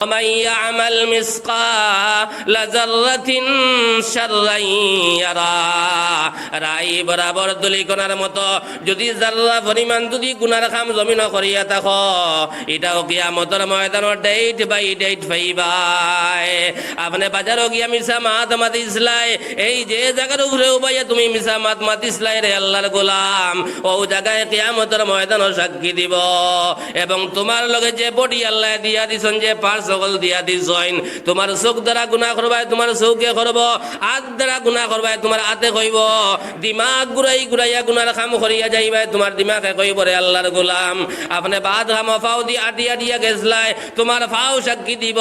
ومن يعمل مثقال ذرة شرا يره রাই বরাবর দুলি কোনার মতো যদি যারা পরিমাণ যদি গুনার কাম জমিন করিয়া থাকো এটাও কিয়ামতের ময়দানের ডেট বাই ডেট পাইবাই। আপনি বাজারও গিয়া মিছা মাত মাতিসলাই, এই যে জায়গার উপরে উবাইয়া তুমি মিছা মাত মাতিসলাই রে আল্লাহর গোলাম, ও জায়গায় কিয়ামতের ময়দানও সাক্ষী দিব। এবং তোমার লগে যে বডি আল্লাহ দিয়া দিছেন, যে পাঁচ সকল দিয়া দিছেন, তোমার চোখ দ্বারা গুনাহ করবাই তোমার চোখে করব, হাত দ্বারা গুনাহ করবাই তোমার হাতে কইব, দিমাগ ঘুরাই ঘুরাইয়া গুনার কাম করিয়া যাইবাই তোমার দিমাগে কইব রে আল্লাহর গোলাম আপনি বাদ হাম ফাও দি আটিয়া দিয়া গেছলাই, তোমার ফাও সাক্ষী দিব।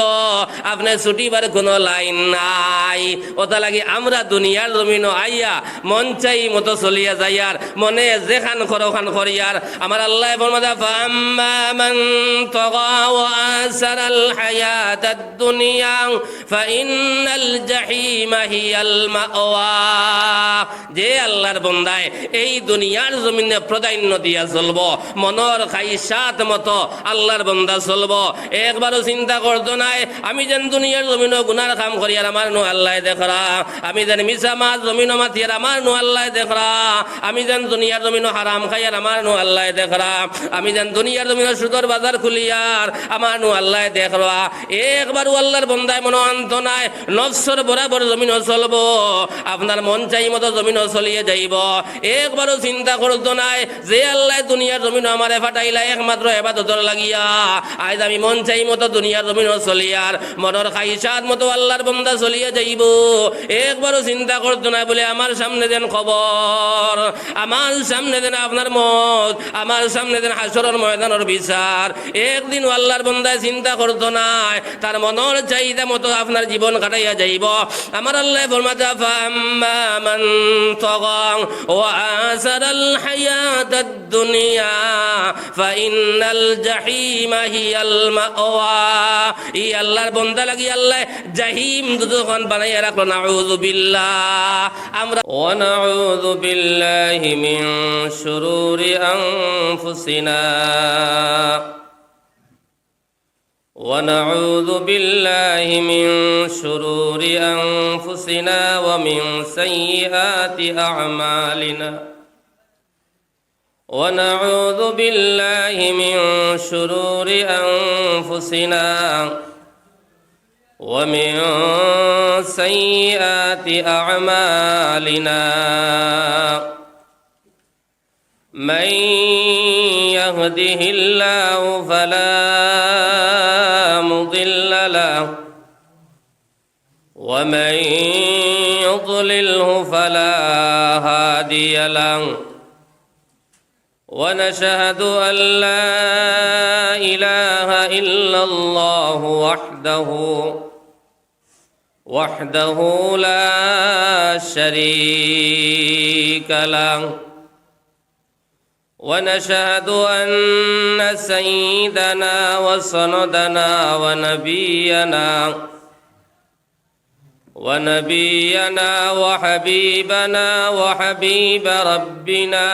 আপনি ছুটিবার কোনো লাইন নাই। ওটা লাগি আমরা দুনিয়ার জমিন আইয়া মন চাই মতো চলিয়া যাইয়ার, মনে যেখান করখান করিয়ার। আমার আল্লাহ ফরমাদা ফাম্মা মান তাগা ওয়া আসারাল হায়াতাদ দুনিয়া ফাইন্নাল জাহিমা হিয়াল মাওয়া। যে আল্লাহর বন্দায় এই দুনিয়ার জমিনে প্রাধান্য দিয়া চলবো, মনের খাইসাত মতো আল্লাহর বন্দা চলবো, একবারও চিন্তা করতো নাই আমি যেন দুনিয়ার জমিন গুনার কাম করি আর আমার নো আল্লাহ দেখরা, আমি যেন মিছা মাছ জমিন মাতি আর আমার নো আল্লাহ দেখরা, আমি যেন দুনিয়ার জমিন হারাম খাই আর আমার নো আল্লাহ দেখরা, আমি যেন দুনিয়ার জমিন সুদর বাজার খুলিয়ার আমার নো আল্লাহ দেখরা। একবারও আল্লাহর বন্দায় মনো আন্ত নাই, নফসর বরাবর জমিন চলবো, আপনার মন চাই মতো জমিন চলিয়ে যাইব। একবারও চিন্তা করতো নাই যে আল্লাহ দুনিয়ার জমিন আমারে ফাটাইলা একমাত্র ইবাদতর লাগিয়া, আজ আমি মন চাই মতো দুনিয়ার জমিন চলিয়ার মনের খাইসাত মতো আল্লাহর বান্দা চলিয়ে যাইব। একবারও চিন্তা করতো না বলে আমার সামনে দেন খবর, আমার সামনে দেন আপনার মত, আমার সামনে দেন হাসরের ময়দানের বিচার। একদিন আল্লাহর বান্দায় চিন্তা করতো না তার মনের চাহিদা মতো আপনার জীবন কাটাইয়া যাইব। আমার আল্লাহ ফরমাতা ফাম্মা মান তাগা ওয়া আসারাল হায়াতাদ দুনিয়া ফাইন্নাল জাহিমা হিয়াল মাওয়া। এই আল্লাহর বান্দা লাগি আল্লাহ জাহিম দুজখান বানাইয়া রাখলো। নাউযু বিল্লাহ। আমরা ওয়া নাউযু বিল্লাহি মিন শুরুরি আনফুসিনা ونعوذ بالله من شرور أنفسنا ومن سيئات أعمالنا ونعوذ بالله من شرور أنفسنا ومن سيئات أعمالنا من يهده الله فلا مضل له ومن يضلله فلا هادي له ونشهد أن لا إله إلا الله وحده لا شريك له ونشهد أن سيدنا وسندنا ونبينا وحبيبنا وحبيب ربنا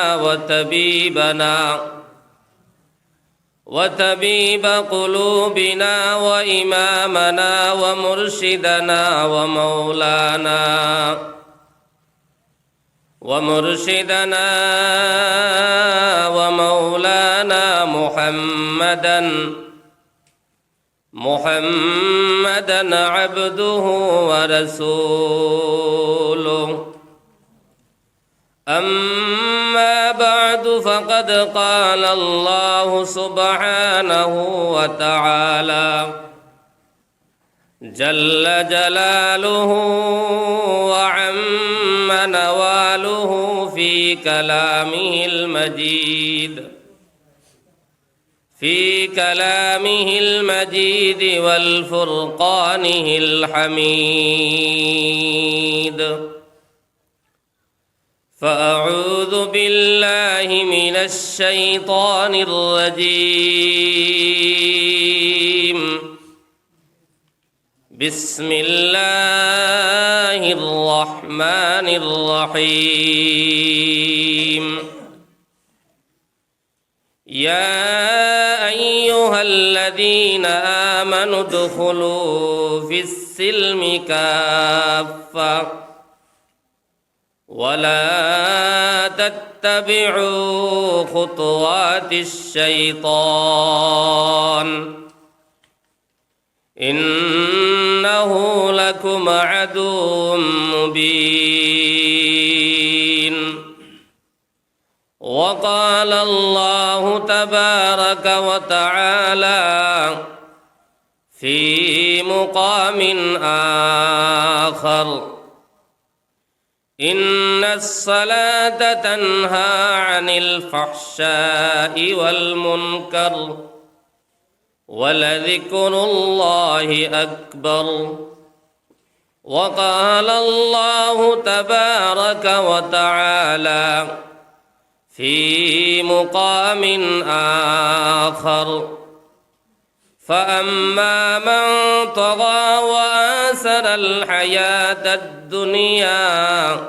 وطبيب قلوبنا وإمامنا ومرشدنا ومولانا محمدا عبده ورسوله. أما بعد فقد قال الله سبحانه وتعالى جل جلاله وعم نواله في كلامه المجيد والفرقانه الحميد. فأعوذ بالله من الشيطان الرجيم. بسم الله الرحمن الرحيم. يا أيها الذين آمنوا ادخلوا في السلم كافة ولا تتبعوا خطوات الشيطان إنه لكم عدو مبين. وقال الله تبارك وتعالى في مقام آخر: إن الصلاة تنهى عن الفحشاء والمنكر ولذكر الله أكبر. وقال الله تبارك وتعالى في مقام آخر: فأما من طغى وآثر الحياة الدنيا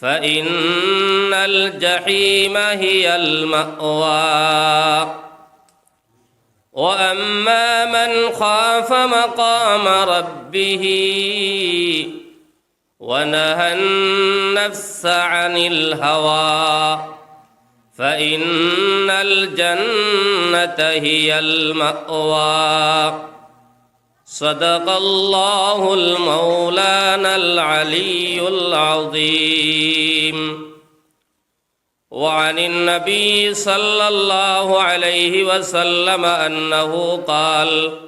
فإن الجحيم هي المأوى. وأما من خاف مقام ربه ونهى النفس عن الهوى فإن الجنة هي المأوى. صدق الله المولانا العلي العظيم. وعن النبي صلى الله عليه وسلم أنه قال: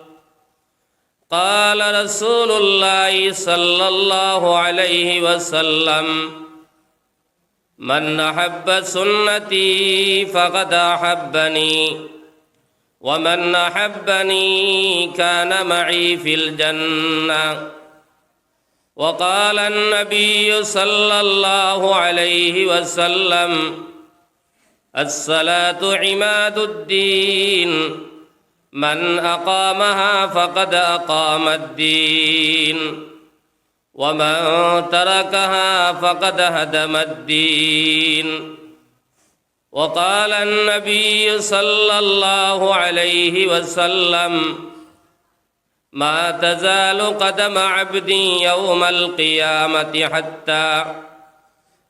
قال رسول الله صلى الله عليه وسلم: من أحب سنتي فقد أحبني ومن أحبني كان معي في الجنة. وقال النبي صلى الله عليه وسلم: الصلاة عماد الدين، من أقامها فقد أقام الدين ومن تركها فقد هدم الدين. وقال النبي صلى الله عليه وسلم: ما تزال قدم عبد يوم القيامة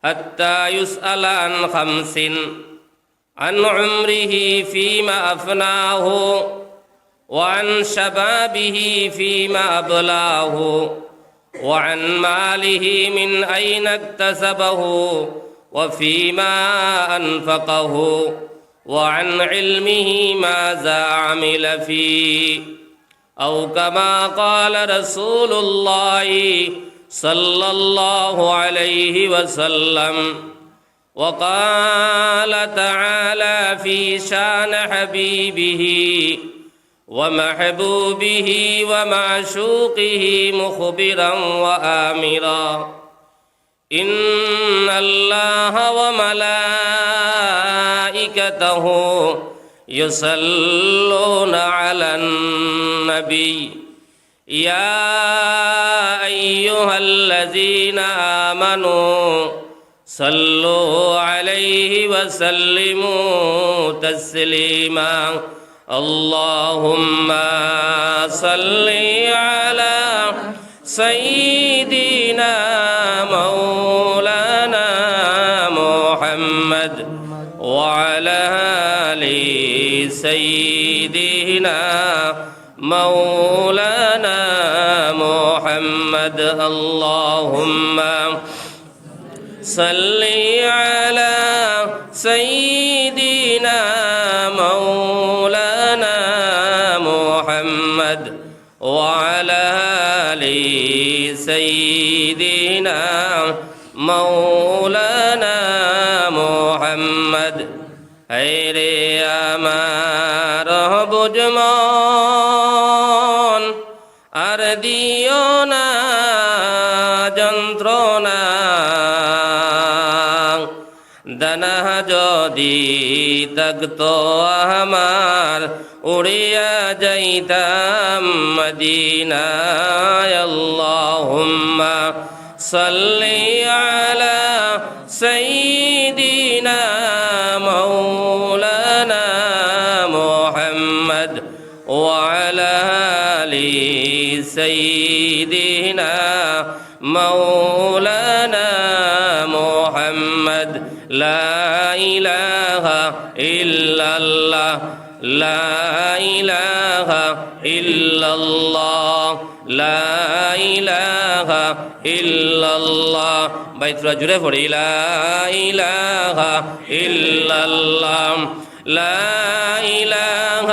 حتى يسأل عن خمس: عن عمره فيما أفناه وعن شبابه فيما أبلاه وعن ماله من أين اكتسبه وفيما أنفقه وعن علمه ماذا عمل فيه، أو كما قال رسول الله صلى الله عليه وسلم. وقال تعالى في شان حبيبه ومحبوبه ومعشوقه مخبرا وآمرا: إن الله وملائكته يصلون على النبي يا أيها الذين آمنوا صلوا عليه وسلموا تسليما. اللهم صل على سيدنا مولانا محمد وعلى آل سيدنا مولانا محمد. اللهم صل على سيدنا مولانا محمد وعلى آل سيدنا مولانا محمد. হায়রে আমার বুঝমন আর দিও না যন্ত্রণা, দানা যদি থাকতো আমার উড়িয়া যাইতাম মদিনায়। আল্লাহুম্মা সাল্লি আলা সাইয়্যিদিনা মাওলানা سيدنا مولانا محمد لا إله إلا الله لا إله إلا الله لا إله إلا الله بيت رجل فري لا إله إلا الله لا إله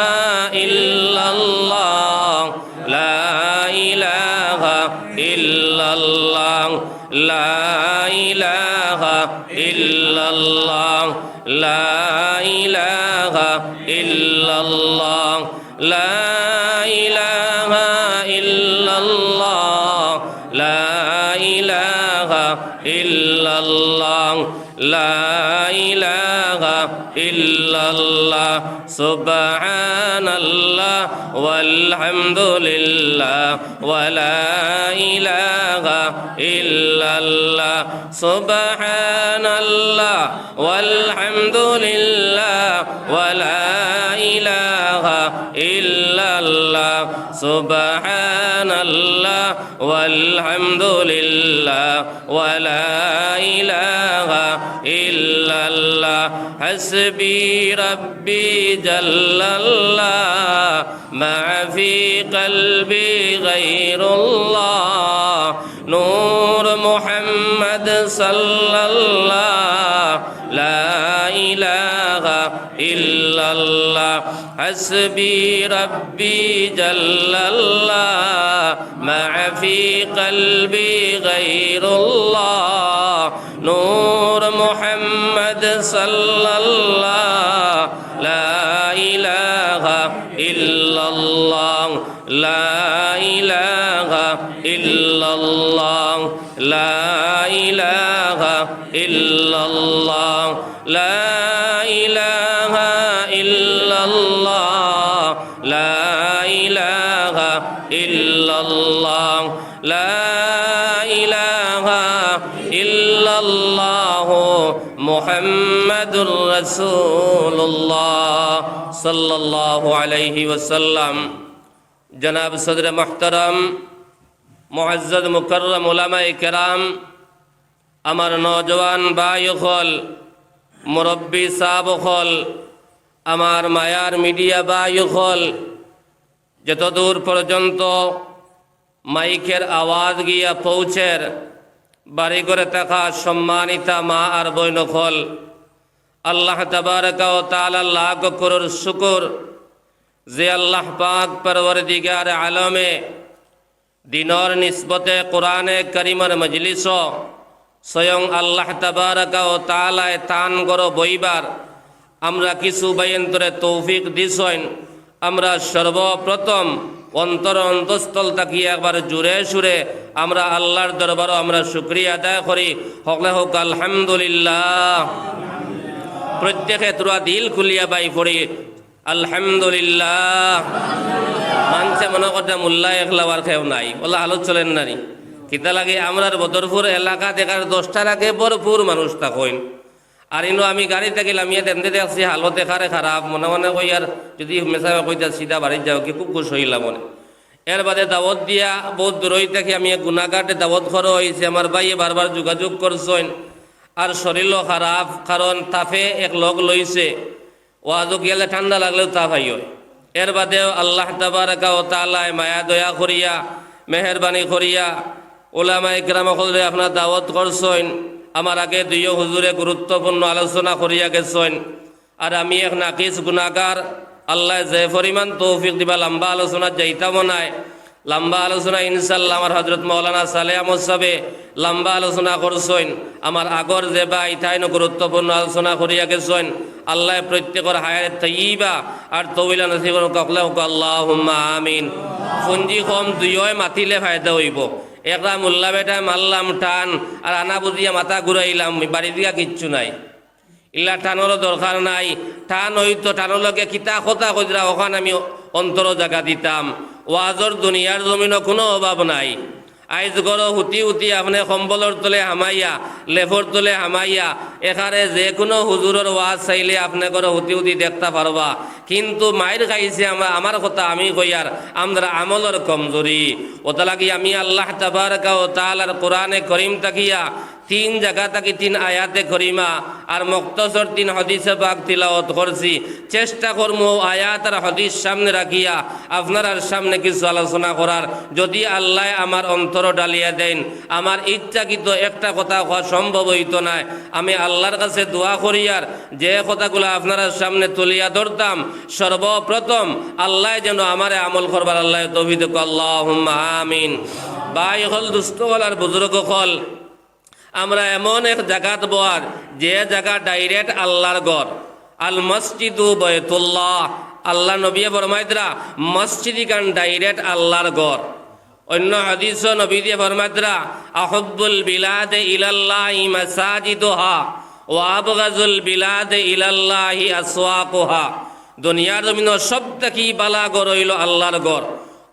إلا الله لا إله إلا الله لا إله إلا الله لا إله إلا الله لا إله إلا الله لا إله إلا الله لا إله إلا الله سبحان الله والحمد لله ولا إله إلا الله سبحان الله والحمد لله ولا إله إلا الله سبحان الله والحمد لله ولا إله إلا الله حسبي ربي جل الله ما في قلبي غير الله نور محمد صلى الله لا إله إلا الله حسبي ربي جل الله ما في قلبي غير الله نور محمد صلى الله لا إله إلا الله لا إله إلا الله لا إله إلا الله لا إله إلا الله لا إله إلا الله لا إله إلا الله محمد رسول الله صلى الله عليه وسلم جناب صدر محترم মুআজ্জাজ মুকাররম উলামায়ে কেরাম আমার নওজওয়ান ভাই হল মুরব্বী সাহেব হল আমার মায়ার মিডিয়া ভাই হল যতদূর পর্যন্ত মাইকের আওয়াজ গিয়া পৌঁছের বাড়ি করে থাকা সম্মানিতা মা আর বোন হল আল্লাহ তাবারাকা ওয়া তাআলা লাখ করোড় শুকর যে আল্লাহ পাক পরওয়ারদিগার আলমে দিনর নিসবতে কোরআনে করিমর মজলিস স্বয়ং আল্লাহ তাবারাকা ও তাআলায় তান গড় বইবার আমরা কিছু বাইন্তরে তৌফিক দিছইন আমরা সর্বপ্রথম অন্তর অন্তঃস্থল তাকিয়ে একবার জুড়ে সুরে আমরা আল্লাহর দরবারও আমরা শুকরিয়া আদায় করি হকলে হোক আলহামদুলিল্লাহ প্রত্যেকে তোরা দিল খুলিয়া বাই পড়ি আলহামদুলিল্লাহ মানছে মনে করতে মোল্লা একলাবার খেয়েও নাই ওলা হালত চলেন নারী কিতা লাগে আমরার বদরপুর এলাকা দেখার 10টার আগে ভরপুর মানুষ থাকইন আর ইনো আমি গাড়ি থাকিলাম ইয়ে তেমতে দেখছি হালত দেখারে খারাপ মনে মনে কই আর যদি মেসাবে কইতা সিধা বাড়ি যাও কি খুব খুশ হইলাম মনে এর বাদে দাওয়াত দিয়া বহুত দূরই থাকি আমি গুনাগাটে দাওয়াত করা হয়েছে আমার ভাইয়ে বারবার যোগাযোগ করছেন আর শরীরও খারাপ কারণ তাফে এক লগ লইছে ওয়াজও গেলে ঠান্ডা লাগলেও তাপ হয় এর বাদেও আল্লাহ তাবারাকা ও তাআলা মায়া দয়া করিয়া মেহরবানি করিয়া উলামায়ে কেরাম হলে আপনার দাওয়াত করছেন আমার আগে দুইও হুজুরে গুরুত্বপূর্ণ আলোচনা করিয়া গেছেন আর আমি এক নাকিস গুনাহগার আল্লাহ যে পরিমাণ তৌফিক দিবা লম্বা আলোচনা যাইতাম নাই লম্বা আলোচনা ইনশাআল্লাহ আমার হযরত মাওলানা সালেহ আহমদ সাহেবে লম্বা আলোচনা করছেন আমার আগর যে ভাই তাইন গুরুত্বপূর্ণ আলোচনা করিয়া গেছেন আল্লাহ প্রত্যেকের হায়াত তাইয়্যিবা আর তওবিলা নসিব করুক আল্লাহুম্মা আমিন পুঞ্জি কম দুইয় মাতিলে ফায়দা হইব একটা মোল্লা বেটায় মারলাম টান আর আনা বুঝিয়া মাথা ঘুরাইলাম বাড়ি দিয়া কিচ্ছু নাই ইলা টানোরও দরকার নাই টান হইতো টানোলকে কিতা কথা কইরা ওখান আমি অন্তর জায়গা দিতাম ওয়াজর দুনিয়ার জমিনও কোনো অভাব নাই আইজ গড় হুতি হুতি আপনি কম্বলর তলে হামাইয়া লেফর তলে হামাইয়া এখানে যে কোনো হুজুরের ওয়াজ চাইলে আপনি গড় হুতি হুতি দেখতে পারবা, কিন্তু মায়ের খাইছে আমার কথা আমি কইয়ার আমরা আমলের কমজোরি। ওটা লাগি আমি আল্লাহ তাবারকা ও তাআলার কোরআনে করিম তাকিয়া 3 জায়গা থাকি 3 আয়াতে করিমা আর মুক্তসর 3 হাদিসে পাক তিলাওয়াত করছি। চেষ্টা করবো আয়াত আর হাদিস সামনে রাখিয়া আপনার সামনে কিছু আলোচনা করার। যদি আল্লাহ আমার অন্তর ডালিয়া দেন, আমার ইচ্ছাকৃত একটা কথা হওয়া সম্ভব হইত না। আমি আল্লাহর কাছে দোয়া করিয়ার যে কথাগুলো আপনার সামনে তুলিয়া ধরতাম, সর্বপ্রথম আল্লাহ যেন আমারে আমল করবার আল্লাহ তৌফিক দেন, আল্লাহুম্মা আমিন। ভাই হল, দুস্থ হল আর বুজুর্গ হল, আমরা এমন এক জায়গাত বয়ার যে জায়গা ডাইরেক্ট আল্লাহর ঘর। আল মসজিদু বাইতুল্লাহ, আল্লাহ নবী ফরমাইতরা মসজিদ কান ডাইরেক্ট আল্লাহর ঘর। অন্য হাদিস নবী দিয়ে ফরমাইতরা আহাব্বুল বিলাদে ইলাল্লাহি মাসাজিদুহা ওয়া আবগাজুল বিলাদে ইলাল্লাহি আসওয়াকুহা। দুনিয়ার জমিন সব থেকে বালা ঘর হইল আল্লাহর ঘর।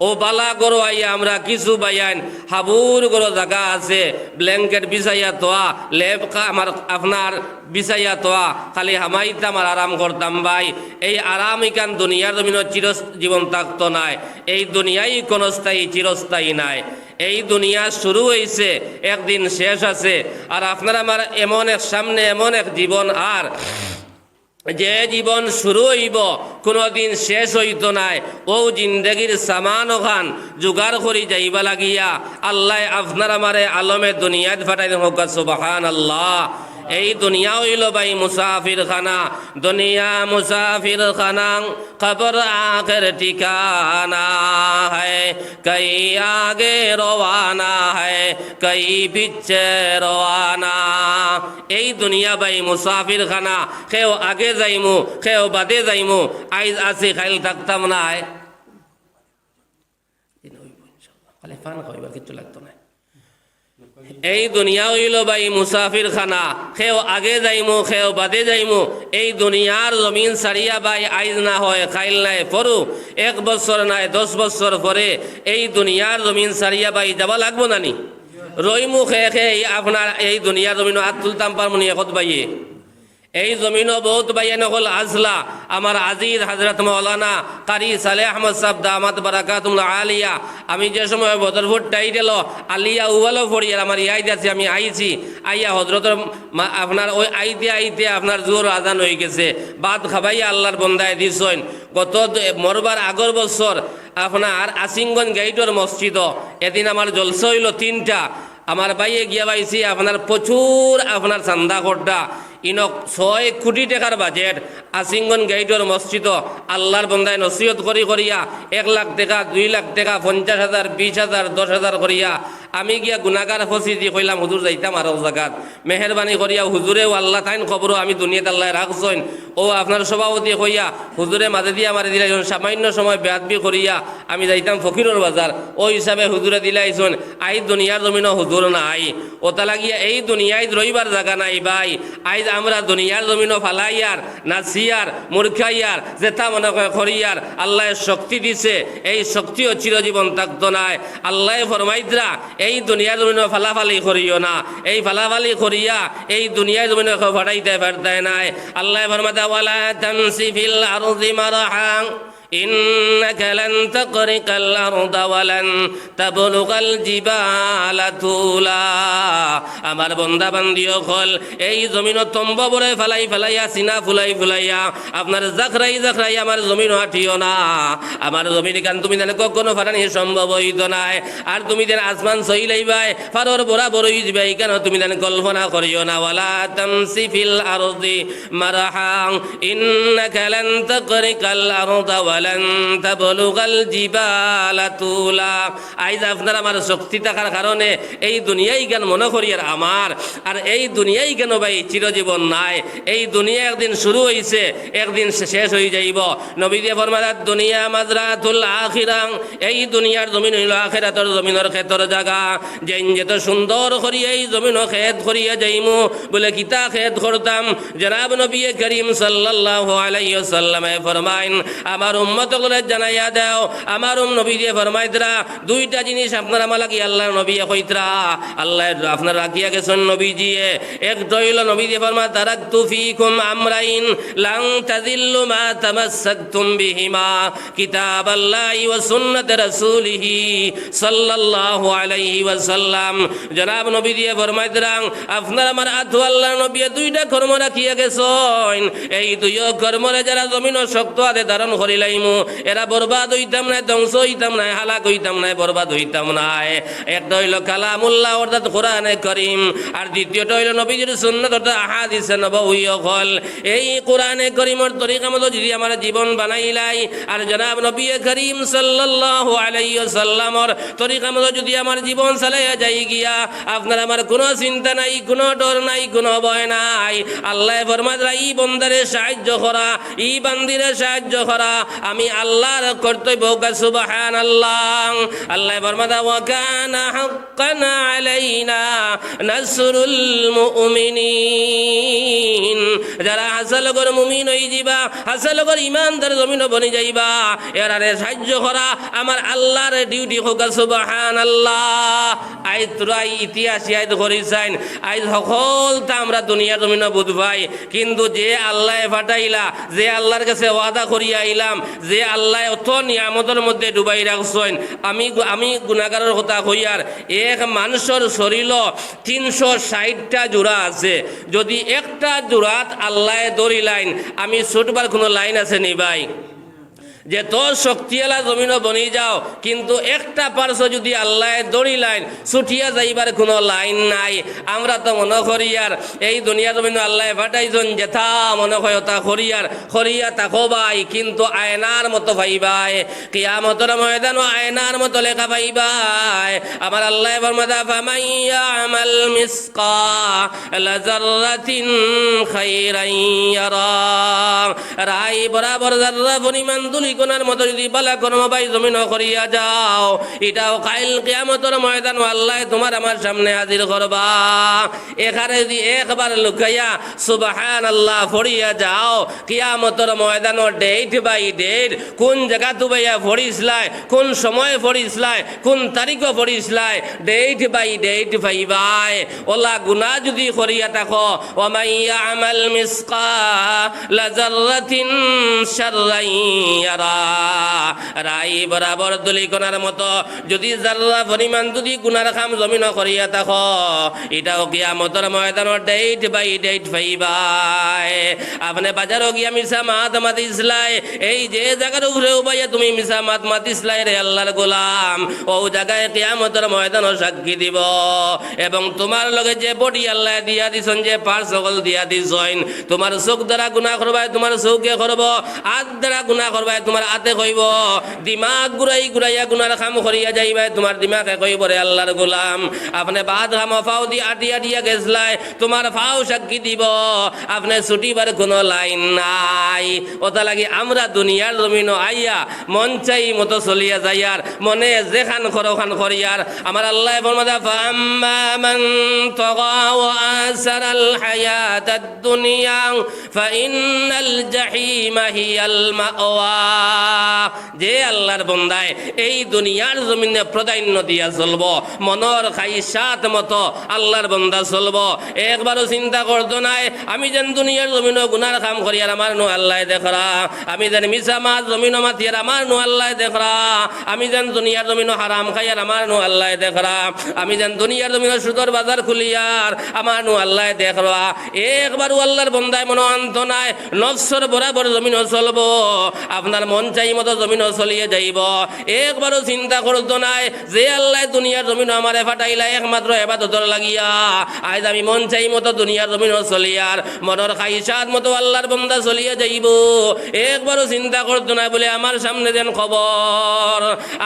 ও বালা গরো আইয়া আমরা কিছু বাইয়ান হাবুর গরো জায়গা আছে, ব্ল্যাঙ্কেট বিছাইয়া তোয়া, লেপ আমার আপনার বিছাইয়া তোয়া, খালি হামাইতাম আর আরাম করতাম। ভাই, এই আরাম ইকান দুনিয়ার জমিন চিরজীবন থাকতো নাই। এই দুনিয়াই কোনো স্থায়ী চিরস্থায়ী নাই। এই দুনিয়া শুরু হয়েছে, একদিন শেষ আছে। আর আপনার আমার এমন এক সামনে এমন এক জীবন, আর যে জীবন শুরু হইব কোনোদিন শেষ হইতো নাই। ও জিন্দগির সামান ওখান জোগাড় করি যাইবা লাগিয়া আল্লাহ আপনার আমারে আলমে দুনিয়াত ফাটাই হোক, সুবহানাল্লাহ। এই দুনিয়া হইল ভাই মুসাফির খানা, দুনিয়া মুসাফির খানা, কবর আখের ঠিকানা হ্যায়, কই আগে রওয়ানা হ্যায়, কই পিছে রওয়ানা। এই দুনিয়া ভাই মুসাফির খানা, কেউ আগে যাইমু কেউ বাদে যাইমু। আইজ আসি খাইল থাকতাম না, খালি ফান খাইবার কিছু লাগতো না। এই দুনিয়া হইল ভাই মুসাফির খানা, কেউ আগে যাইমু কেউ বাদে যাইমু। এই দুনিয়ার জমিন সারিয়া ভাই আইজ না হয় খাইল নাই পড়ু, 1 বছর নাই 10 বছর পরে এই দুনিয়ার জমিন সারিয়া ভাই যাবা লাগবো নানি? রইমু খেয়ে খেয়ে আপনার এই দুনিয়ার জমিন হাত তুলতাম পারমুনি একত বাইয়ে। এই জমিনও বহুত বাইয়ে নকল আজলা। আমার আজিজ হজরত মৌলানা কারি সালেহ আহমদ সাহেব দামাত বারাকাতুল্লাহ আলিয়া, আমি যে সময় বদরপুর টাইটেল আলিয়া উবালো পড়ি আর আমার ইয়াই আছে, আমি আইছি আইয়া হজরতের আপনার ওই আইতে আপনার জোর আজান হয়ে গেছে। বাদ খাবাইয়া আল্লাহর বন্দায় দিছেন। গত মরবার আগর বছর আপনার আসিংগঞ্জ গেইটর মসজিদ এদিন আমার জলসা হইল 3টা। আমার বাইয়ে গিয়া পাইছি আপনার প্রচুর আপনার চান্দা খরটা, ইনক 6 কোটি টাকার বাজেট। আসিংগন গেইটর মসজিদ আল্লাহর বন্দায় নসিহত করিয়া 1 লাখ টাকা 2 লাখ টাকা 50,000 20,000 10,000 করিয়া আমি গিয়া গুনাগার ফসি দিয়ে কইলাম হুজুর যাইতাম আরো জায়গাত, মেহরবানি করিয়া হুজুরেও আল্লাহ তাইন খবরও আমি দুনিয়াতে আল্লাহ রাখছেন। ও আপনার সভাপতি কইয়া হুজুরে মাঝে দিয়ে আমার দিলাই সামান্য সময় বেয়াদবি করিয়া আমি যাইতাম ফকিরর বাজার। ওই হিসাবে হুজুরে দিলাইছেন। আই দুনিয়ার জমিনও হুজুর নাই, ওটা লাগিয়া এই দুনিয়ায় রইবার জায়গা নাই ভাই। আইজ আমরা দুনিয়ার জমিনও ফালাইয়ার নাচিয়ার মূর্খাইয়ার যেটা মনে করিয়ার আল্লাহ শক্তি দিছে, এই শক্তিও চিরজীবন থাকতো নাই। আল্লাহ ফরমাইদরা এই দুনিয়ার জমিনও ফালাফালি করিও না, এই ফালাফালি করিয়া এই দুনিয়ার জমিনও ফাটাইতে পারতায় নাই। আল্লাহ ফরমাতা ওয়ালা তামসি ফিল আরদি মারহা ইন্নাকা লান তাকরিকাল আরদা ওয়ালান তাবলুগাল জিবালা তুলা। আমার বান্দা বান্দিও হল এই জমিন তম্ব বরে ফালাইয়া সিনা ফুলাইয়া আপনার জাখরাই আমার জমিন হাঁটিও না। আমার জমিন কান তুমি জানে কখনো ফাটানি সম্ভব হইত নাই। আর তুমি যেন আসমান সইলাইবাই ফারর বরাবর হই যাবে, কেন তুমি জানে কল্পনা করিও না। ওয়ালা তামসি ফিল আরদি মারহা ইন্নাকা লান তাকরিকাল আরদা ওয়ালান তাবলুগাল জিবালা তুলা। আইজ আপনার আমার শক্তি থাকার কারণে এই দুনিয়াই জ্ঞান মনে করি আর আমার, আর এই দুনিয়াই কেন ভাই চিরজীবন নাই। এই দুনিয়া একদিন শুরু হইছে একদিন শেষ হয়ে যাইব। নবী দিয়ে ফরমালেন দুনিয়া মাজরাতুল আখিরা, এই দুনিয়ার জমিন হইল আখিরাতের জমিনের ক্ষেতর জায়গা। যেন যেত সুন্দর করি এই জমিন খেত করিয়া যাইমু বলে কিতা খেত করতাম। জনাব নবী করিম সাল্লাল্লাহু আলাইহি ওয়াসাল্লামে ফরমাইন আমার উম্মতগুলো জানাইয়া দাও। আমার নবী দিয়ে ফরমাইতরা দুইটা জিনিস আপনারা মালাকি আল্লাহ নবী কইতরা, আল্লাহ আপনারা রাখিয়া গেছেন নবীজিয়ে। একটা হইল নবী দিয়ে ফরমা তারাকতু ফিকুম আমরাইন লাং তাযিল্লু মা তামাসসাকতুম বিহিমা কিতাবাল্লাহি ওয়া সুন্নাতে রাসূলিহি সাল্লাল্লাহু আলাইহি ওয়াসাল্লাম। জনাব নবী দিয়ে ফরমাইতরা আপনারা আমার আথু আল্লাহ নবী দুইটা কর্ম রাখিয়া গেছেন, এই দুই কর্মরে যারা জমিন শক্ত হাতে ধারণ করিলাইমু এরা বরবাদ হইতাম না, ধ্বংস হইতাম না, হালাক হইতাম না, বরবাদ হইতাম না। একটা হইল কালামুল্লাহ অর্থাৎ কোরআনে করিম, আর দ্বিতীয়টা হইল নবীজির সুন্নাত অর্থাৎ আহাদিসে নববী হল। এই কোরআনে করিমের তরিকা মতো যদি আমার জীবন বানাইলাই আর জনাব নবী করিম সাল্লাল্লাহু আলাইহি ওয়াসাল্লামর তরিকা মতো যদি আমার জীবন চালাইয়া যাই গিয়া আপনার আমার কোনো চিন্তা নাই, কোনো ডর নাই, কোনো ভয় নাই। আল্লাহ ফরমায় এই বন্দারে সাহায্য করা, এই বান্দিরে সাহায্য করা আমি আল্লাহর কর্তব্য। সুবহানাল্লাহ। আল্লাহ ফরমায় ওয়া কানা হাক্কান আলাইনা নাসরুল মুমিনিন। যারা হাসালগর মুমিন হই যাইবা, হাসালগর ইমানদার জমিন বনি যাইবা, এরারে সাহায্য করা আমার আল্লাহর ডিউটি হোক। সুবহানাল্লাহ। আই তোরাই ইতিহাস আইদ করিছেন, আইজ সকল তা আমরা দুনিয়ার জমিন বুঝ পাই, কিন্তু যে আল্লাহ ফাটাইলা, যে আল্লাহর কাছে ওয়াদা করিয়া আইলাম, যে আল্লাহ অত নিয়ামতের মধ্যে ডুবাই রাখছেন। আমি গুনাহগারের কথা কইয়ার এক মানুষের শরীর 360টা জোড়া আছে, যদি একটা জোড়াত আল্লাহ দড়ি লাইন আমি ছুটবার কোনো লাইন আছে নি ভাই? যে তোর শক্তিওয়ালা জমিনও বনি যাও, কিন্তু একটা পার্শ্ব যদি আল্লাহ দড়ি লাইন ছুটিয়া যাইবার কোনো লাইন নাই। আমরা তো মনে করি আর এই দুনিয়া জমিন আল্লাহ ফাটাইজন যেথা মনে হয় তা করিয়া তাকো ভাই, কিন্তু আয়নার মতো ভাইবাই, কিয়ামতের ময়দান আয়নার মতো লেখা ভাইবাই। আমার আল্লাহ ফরমাদা ফামাইয়া আমাল মিসকাল যাররাতিন খাইরান ইয়ারা। রাই বরাবর যাররা পরিমাণ দুলি কোনার মতো যদি বালা কর্ম ভাই জমিন করিয়া যাও, এটাও কাইল কিয়ামতের ময়দান আল্লাহ তোমার আমার সামনে হাজির করবা। এখানে যদি একবার লুকাইয়া সুবহানাল্লাহ পড়িয়া যাও, কিয়ামতের ময়দান ডেট বাই ডেট কোন জায়গা তুবাইয়া পড়িসলাই, কোন সময় পড়িসলাই, কোন তারিখও পড়িসলাই, ডেট বাই ডেট ভাইবাই। ওলা গুনাহ যদি করিয়া থাকো, ওয়া মাইয়া আমাল মিসকাল যাররাতিন শাররান ইয়ারা। রাই বরাবর দুলি কোনার মতো যদি যারা পরিমাণ যদি গুনার কাম জমিন করিয়া থাকো, এটাও কিয়ামতের ময়দানের ডেট বাই ডেট পাইবাই। আপনি বাজারও গিয়া মিশা মাত মাতিসলাই, এই যে জায়গার উপরে উবাইয়া তুমি মিশা মাত মাতিসলাই রে আল্লাহর গোলাম, ও জায়গায় কিয়ামতের ময়দানও সাক্ষী দিব। এবং তোমার লগে যে বডি আল্লাহ দিয়া দিছেন, যে পার সকল দিয়া দিছেন, তোমার চোখ দ্বারা গুনাহ করবাই তোমার চৌকে করব, হাত দ্বারা গুনাহ করবাই তোমার হাতে কইব, দিমাগ ঘুরাইয়া গুনার কাম করিয়া যাইবাই তোমার দিমাগে কইব রে আল্লাহর গোলাম আপনি বাদ হাম ফাও দি আটিয়া গেছলাই, তোমার ফাও সাক্ষী দিব, আপনি ছুটিবার কোনো লাইন নাই। ওটা লাগি আমরা দুনিয়ার জমিন আইয়া মন চাই মতো চলিয়া যাইয়ার, মনে যেখান খরখান করিয়ার। আমার আল্লাহ ফরমাদা ফাম্মা মান তাগা ওয়া আসারাল হায়াতাদ দুনিয়া ফাইন্নাল জাহিমা হিয়াল মাওয়া। যে আল্লাহর বন্দায় এই দুনিয়ার জমিনে প্রাধান্য দিয়া চলবো, মনর খাইসাত মতো আল্লাহর বন্দা চলবো, একবারও চিন্তা করতো নাই আমি যেন দুনিয়ার জমিন গুনার কাম করি আর আমার নো আল্লাহ দেখরা, আমি যেন মিছা মাছ জমিন মাতি আর আমার নো আল্লাহ দেখরা, আমি যেন দুনিয়ার জমিন হারাম খাই আর আমার নো আল্লাহ দেখরা, আমি যেন দুনিয়ার জমিন সুদর বাজার খুলিয়ার আমার নো আল্লাহ দেখরা। একবারও আল্লাহর বন্দায় মনো আন্ত নাই, নফসর বরাবর জমিন চলবো, আপনার মন চাই মতো জমিন চলিয়ে যাইব। একবারও চিন্তা করতো নাই যে আল্লাহ দুনিয়ার জমিন আমারে ফাটাইলা একমাত্র ইবাদতর লাগিয়া, আজ আমি মন চাই মতো দুনিয়ার জমিন চলিয়ার মনের খাইসাত মতো আল্লাহর বন্দা চলিয়ে যাইব। একবারও চিন্তা করতো না বলে আমার সামনে দেন খবর,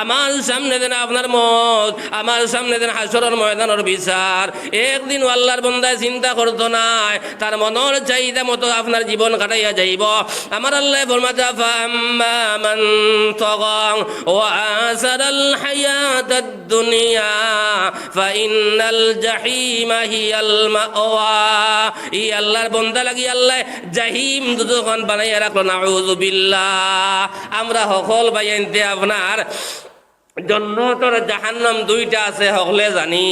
আমার সামনে দেন আপনার মত, আমার সামনে দেন হাসরের ময়দানের বিচার। একদিন আল্লাহর বন্দায় চিন্তা করতো নাই, তার মনের চাহিদা মতো আপনার জীবন কাটাইয়া যাইব। আমার আল্লাহ ফরমাতা ফাম্মা من طغى وآثر الحياة الدنيا فإن الجحيم هي المأوى ই আল্লাহর বান্দা লাগি আল্লাহ জাহিম দুজখান বানাইয়া রাখলো নাউযু বিল্লাহ আমরা সকল বাইনতে আপনার জন্নত আর জাহান্নাম দুইটা আছে হকলে জানি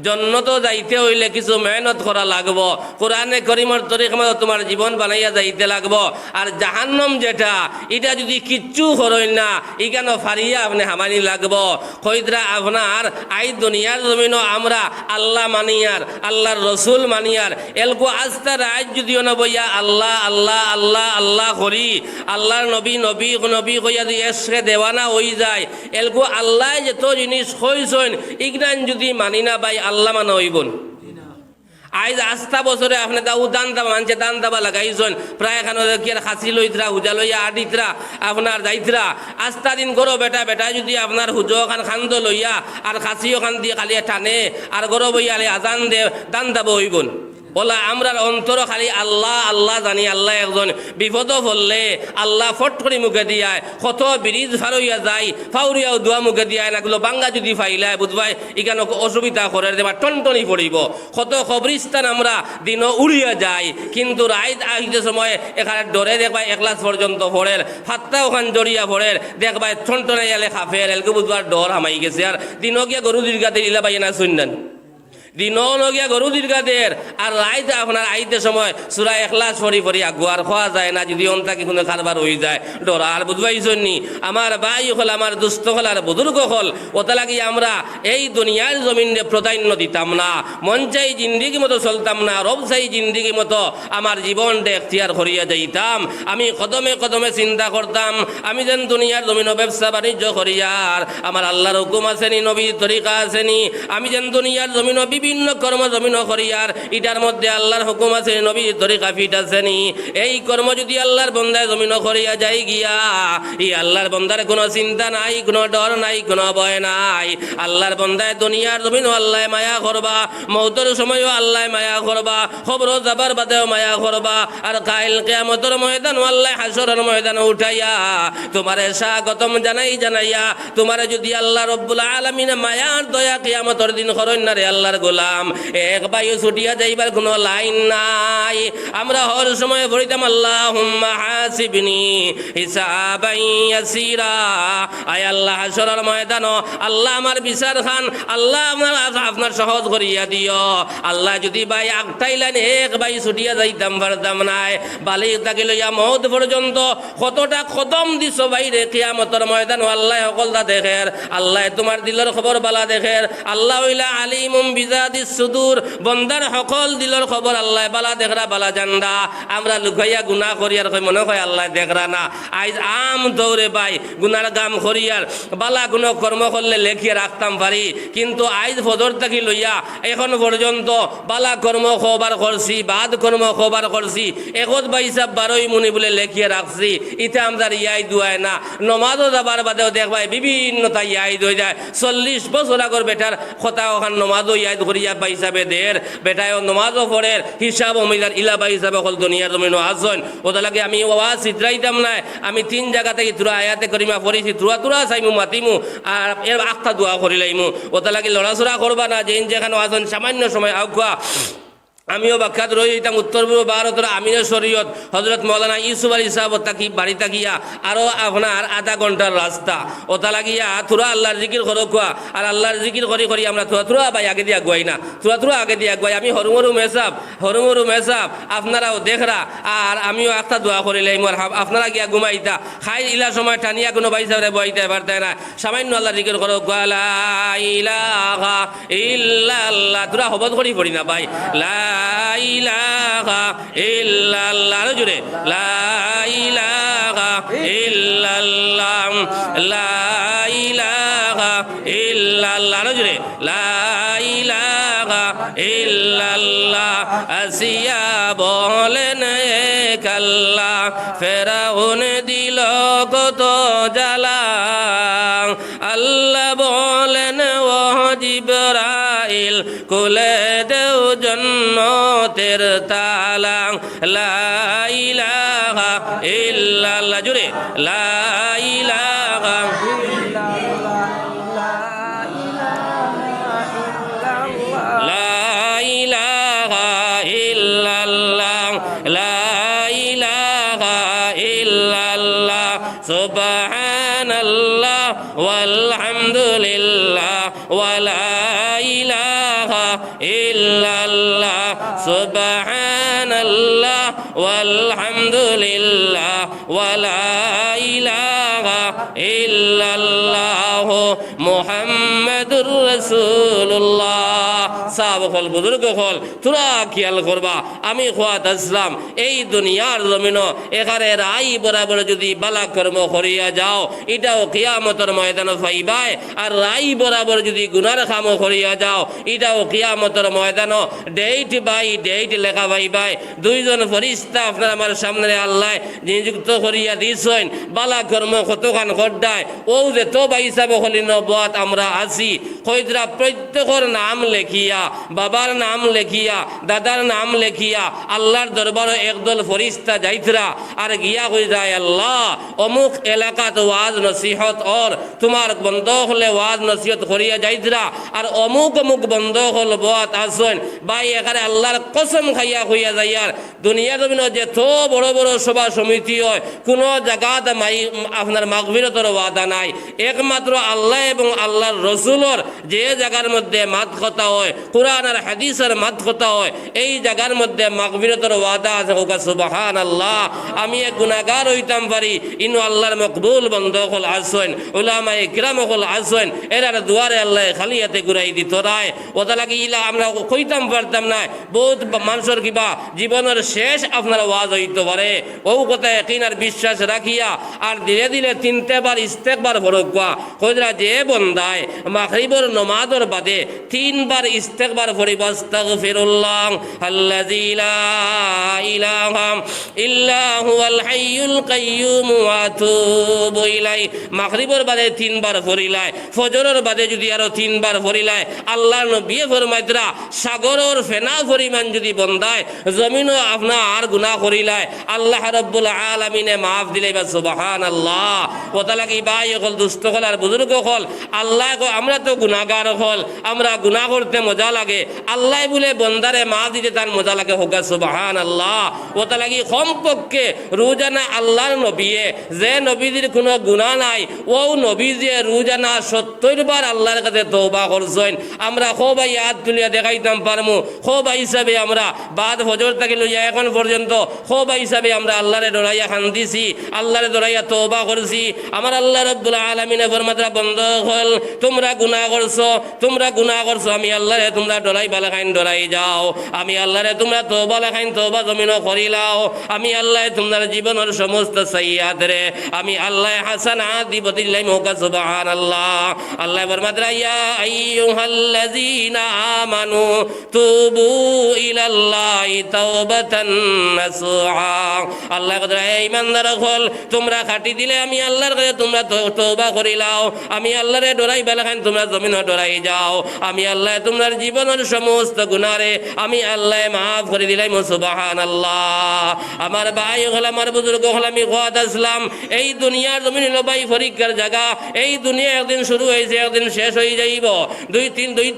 জন্নত যাইতে হইলে কিছু মেহনত করা লাগবো কোরআনে করিমের তরিকা মতো তোমার জীবন বানাইয়া যাইতে লাগবো আর জাহান্নাম যেটা এটা যদি কিচ্ছু করেন না এখানে ফারিয়া আপনি হামানি লাগবো কইদরা আপনার আই দুনিয়ার জমিনও আমরা আল্লাহ মানিয়ার আল্লাহর রসুল মানিয়ার এলকো আস্তা রাজ যদিও না বইয়া আল্লাহ আল্লাহ আল্লাহ আল্লাহ করি আল্লাহর নবী নবী নবী কইয়া যদি এসে দেওয়ানা হয়ে যায় এলকো আল্লাহ যত জিনিস হইছেন ইগনান যদি মানি না ভাই আল্লাহ মানা হইবন আজ আস্থা বছরে আপনি তাও দান দাবা মানছে দান দাবা লাগাইছেন প্রায় এখানে কি আর খাসি লইতরা হুজা লইয়া আডিতরা আপনার যাইতরা আস্থা দিন করো বেটা বেটা যদি আপনার হুজো খান খান্দ লইয়া আর খাসিও খান দিয়ে খালি টানে আর গরো বইয়ালে আজান দে দান দাবা হইবন ওলা আমরার অন্তর খালি আল্লাহ আল্লাহ জানি আল্লাহ একজন বিপদ পড়লে আল্লাহ ফট করে মুখে দিয়ায় কত ব্রিজ ফার হইয়া যায় ফাউরিয়াও দোয়া মুখে দিয়ায় নাগুলো বাঙ্গা যদি ফাইলায় বুঝবাই এখানে অসুবিধা করে দেবা টনটনি পড়িব কত কবরিস্তান আমরা দিনও উড়িয়া যাই কিন্তু রাইত আহিতে সময় এখানে ডরে দেখবাই 1 ক্লাস পর্যন্ত পড়ের ফাত্তা ওখান জড়িয়া পড়ের দেখবাই টনটনে গেলে খাফের এলকে বুঝবার ডর হামাই গেছে আর দিনও গিয়া গরু দীর্ঘাতে ইলা পাই না শুনলেন দিনও নগিয়া গরু দীর্ঘাদের আর রাইতে আপনার আইতে সময় সূরা ইখলাস পড়ি পড়ি আগুয়ার খাওয়া যায় না যদি অন্তাকে কোনো কারবার হয়ে যায় ডর আর বুঝবাইছেন নি আমার ভাই হল আমার দুস্থ হল আর বুজুর্গ হল ওটা লাগি আমরা এই দুনিয়ার জমিনে প্রাধান্য দিতাম না মন চাই জিন্দিগি মতো চলতাম না রব চাই জিন্দিগি মতো আমার জীবনটা এখতিয়ার করিয়া যাইতাম আমি কদমে কদমে চিন্তা করতাম আমি যেন দুনিয়ার জমিনে ব্যবসা বাণিজ্য করিয়ার আমার আল্লাহর হুকুম আসেনি নবীর তরিকা আসেনি আমি যেন দুনিয়ার জমিনে বিভিন্ন কর্ম জমিন করিয়ার ইটার মধ্যে আল্লাহর হুকুম আছে নবীর তরিকা ফিট আছেনি এই কর্ম যদি আল্লাহর বন্দায় জমিন করিয়া যাই গিয়া এই আল্লাহর বন্দার কোনো চিন্তা নাই কোনো ডর নাই কোনো ভয় নাই আল্লাহর বন্দায় দুনিয়ার জমিন আল্লাহ মায়া করবা মৌতের সময়ও আল্লাহ মায়া করবা খবর যাবার বাদেও মায়া করবা আর কাইল কিয়ামতের ময়দান আল্লাহ হাসরের ময়দান উঠাইয়া তোমারে স্বাগতম জানাই জানাইয়া তোমারে যদি আল্লাহ রব্বুল আলামিন মায়ার দয়া কিয়ামতের দিন করেন না রে আল্লাহর গোলাম এক বায়ু ছুটিয়া যাইবার কোনো লাইন নাই আমরা হর সময় পড়িতাম আল্লাহুম্মা হাসিবনি হিসাবান ইয়াসিরা আয় আল্লাহ হাসরের ময়দান আল্লাহ আমার বিচার খান আল্লাহ আপনার সহজ করিয়া দিও আল্লাহ যদি ভাই আগটাইলেন এক বাই ছুটিয়া যাইতাম পারতাম নাই বালিক তাকে লইয়া মওত পর্যন্ত কতটা কদম দিছ বাইরে কিয়ামতের ময়দান আল্লাহ সকলটা দেখের আল্লাহ তোমার দিলের খবর বালা দেখের আল্লাহ হইলা আলিমুম বিজাদিস সুদূর বন্দার সকল দিলের খবর আল্লাহ বালা দেখরা বালা জান্দা আমরা লুকাইয়া গুনাহ করিয়ার কই মনে হয় আল্লাহ দেখরা না আইজ আম দৌড়ে বাই গুনার গাম করিয়ার বালা গুণ কর্ম করলে লেখিয়ে রাখতাম পারি কিন্তু আইজ ফজর থাকি লইয়া এখন পর্যন্ত বালা কর্ম খবর করছি বাদ কর্ম খবর করছি একত বাইসাব 12 মুনি বলে লেখিয়ে রাখছি ইতে আমরা ইয়াই দুয়ায় না নমাজও যাবার বাদেও দেখবাই বিভিন্নতা ইয়াই হয়ে যায় 40 বছর আগর বেটার কথা ওখান নমাজও ইয়াই করিয়া বাইসাবে দের বেটায়ও নমাজও পড়ের হিসাব অমিদার ইলাবা হিসাবে হল দুনিয়ার জমিন আসন ওদের লাগে আমি ওয়া সিদ্রাইতাম না আমি 3 জায়গা থেকে তুরা আয়াতে করিমা পড়িছি তুরা চাইমু মাতিমু আর এর আখতা দোয়া করিলাইমু ওদের লাগে লড়াচড়া করবা না যে যেখানে আসন সামান্য সময় আগুয়া আমিও বাখ্যাত রয়ে যেতাম উত্তর পূর্ব ভারতের আমিনের শরীয়ত হজরত মৌলানা ইউসুফ আলী সাহেব তাকি বাড়ি তাকিয়া আরও আপনার আধা ঘন্টার রাস্তা ওটা লাগিয়া থুরা আল্লাহর জিকির করো কোয়া আর আল্লাহর জিকির করি করি আমরা থুরা ভাই আগে দিয়ে আগুয়াই না থুরা আগে দিয়ে আগুয়াই আমি হরুমরু মেসাব আপনারাও দেখরা আর আমিও একটা দোয়া করিলে আপনারা গিয়া ঘুমাইতা খাই ইলা সময় টানিয়া কোনো ভাই সাহেব বইতে পারতে না সামান্য আল্লাহর জিকির করো কোয়া লা ইলাহা ইল্লাল্লাহ থুরা হবত করি পড়ি না ভাই লা ইলাহা ইল্লাল্লাহ জুড়ে লা ইলাহা ইল্লাল্লাহ লা ইলাহা ইল্লাল্লাহ জুড়ে লা ইলাহা ইল্লাল্লাহ আসিয়া বলেন এক আল্লাহ ফেরাউন দিল কত জ্বালা আল্লাহ বলেন ও জিবরাইল খুলে দেও জন্নতের তালা লা ইলাহা ইল্লাল্লাহ জুড়ে লা ইলাহা লা ইলাহা ইল্লাল্লাহ লা ইলাহা ইল্লাল্লাহ সুবহানাল্লাহ ওয়ালহামদুলিল্লাহ ওয়া লা ইলাহা ইল্লাল্লাহ সুবহানাল্লাহ ওয়ালহামদুলিল্লাহ ওয়া লা ইলাহা ইল্লাল্লাহ মুহাম্মাদুর রাসূলুল্লাহ। সাহাবা হল বুজুর্গ হল তোরা খেয়াল করবা আমি খোয়াত আসলাম এই দুনিয়ার জমিনও এখানে রাই বরাবর যদি বালা কর্ম করিয়া যাও এটাও কিয়ামতের ময়দানে পাইবাই, আর রাই বরাবর যদি গুনার কাম করিয়া যাও এটাও কিয়ামতের ময়দানে ডেট বাই ডেট লেখা পাইবাই। দুইজন ফেরেশতা আপনার আমার সামনে আল্লাহ নিযুক্ত করিয়া দিয়েছেন বালা কর্ম কতখান গড্ডায় ও যে তোবা হিসাবে হলি নবুয়াত আমরা আছি কইরা প্রত্যেকের নাম লেখিয়া বাবার নাম লেখিয়া দাদার নাম লেখিয়া আল্লাহর দরবারে একদল ফেরেশতা যাইতরা আর গিয়া কই যায় আল্লাহ অমুক এলাকাত ওয়াজ নসিহত और তোমার বন্ধ হলে ওয়াজ নসিহত করিয়া যাইতরা আর অমুক অমুক বন্ধ হল বাত আসেন ভাই এখানে আল্লাহর কসম খাইয়া হইয়া যাইয়ার দুনিয়ার জমিন যে তো বড় বড় সভা সমিতি হয় কোনো জায়গাত আপনার মাগফিরতের ওয়াদা নাই, একমাত্র আল্লাহ এবং আল্লাহর রসুলর যে জায়গার মধ্যে মাত কথা হয় কুরআন আর হাদিসের মাত কথা হয় এই জায়গার মধ্যে মাগফিরতের ওয়াদা আছে। হোক সুবহানাল্লাহ। আমি এক গুনাহগার হইতাম পারি ইনু আল্লাহর মকবুল বন্ধ হল আসেন উলামায়ে কিরাম হল আসেন এরার দুয়ারে আল্লাহ খালিয়াতে ঘুরাই দিত রায় ওটা লাগি ইলা আমরা কইতাম পারতাম না বহুত মানুষের কিবা জীবনের শেষ আপনার ওয়াজ হইতে পারে ও কথা ইয়াকিন আর বিশ্বাস রাখিয়া আর ধীরে ধীরে তিনবার ইস্তেগফার ফরকবা কইরা যে বন্দায় মাগরিবের নামাজের বাদে তিনবার ইস্তেগফার ফরিব আস্তাগফিরুল্লাহ আল্লাযী লা ইলাহা ইল্লা হুয়াল হাইয়ুল কাইয়্যুম ওয়া আতুবু ইলাইহি মাগরিবের বাদে তিনবার ফরিলাই ফজরের বাদে যদি আরো তিনবার ফরিলাই আল্লাহর নবী ফরমাইতরা সাগরের ফেনা পরিমাণ যদি বন্দায় জমিনও আপনার আর গুনাহ করিলাই আল্লাহ রাব্বুল আলামিনে মাফ দিলে বা সুবহানাল্লাহ। কথা লাগি ভাই হল দুস্থ হল আর বুজুর্গ হল আল্লাহ আমরা তো গুনাহগার হল আমরা গুনাহ করতে মজা লাগে আল্লাহ বলে বন্দারে মাফ দিতে তার মজা লাগে হোক সুবহানাল্লাহ। কথা লাগি কমপক্ষে রোজানা আল্লাহর নবীয়ে যে নবীদের কোনো গুনাহ নাই ও নবী যে রোজানা 70 বার আল্লাহর কাছে তওবা করছেন আমরা খোবাই হাত তুলিয়া দেখাইতাম পারমু খোবা হিসাবে আমরা বাদ ফজর থেকে লইয়া এখন পর্যন্ত খোবা হিসাবে আমরা আল্লাহরে ডরাইয়া খান্দিছি আল্লাহরে ডরাইয়া তওবা করছি। আমার আল্লাহ রাব্বুল আলামিনে ফরমাতরা বন্ধ হল তোমরা গুনাহ করছো আমি আল্লাহরে তোমরা ডরাই বালা খাইন ডরাই যাও আমি আল্লাহরে তোমরা তওবা লাখাইন তওবা জমিনও করিলাও আমি আল্লাহ তোমার জীবনের সমস্ত সাইয়্যাত রে আমি আল্লাহ হাসানাত দিব দিল্লাই মোকা সুবহানাল্লাহ। আল্লাহ ফরমাতরা ইয়া আইয়ুহাল্লাযীনা আমানু তুবু ইলাল্লাহি তাওবাতান নাসুহা আল্লাহ কদরা ঈমানদার হল তোমরা খাটি দিলে আমি আল্লাহর কাছে তোমরা তওবা করিলাও আমি আল্লাহরে ডরাই বালাখান তোমরা জমিনও ডরাই যাও আমি আল্লাহ তোমার জীবনের সমস্ত গুনাহরে আমি আল্লাহ মাফ করে দিলাই সুবহানাল্লাহ। আমার ভাই হল আমার বুজুর্গ হল আমি খোয়াত আসলাম এই দুনিয়ার জমিন হলো ভাই পরীক্ষার জায়গা এই দুনিয়া একদিন শুরু হয়েছে একদিন শেষ হয়ে যাইব দুই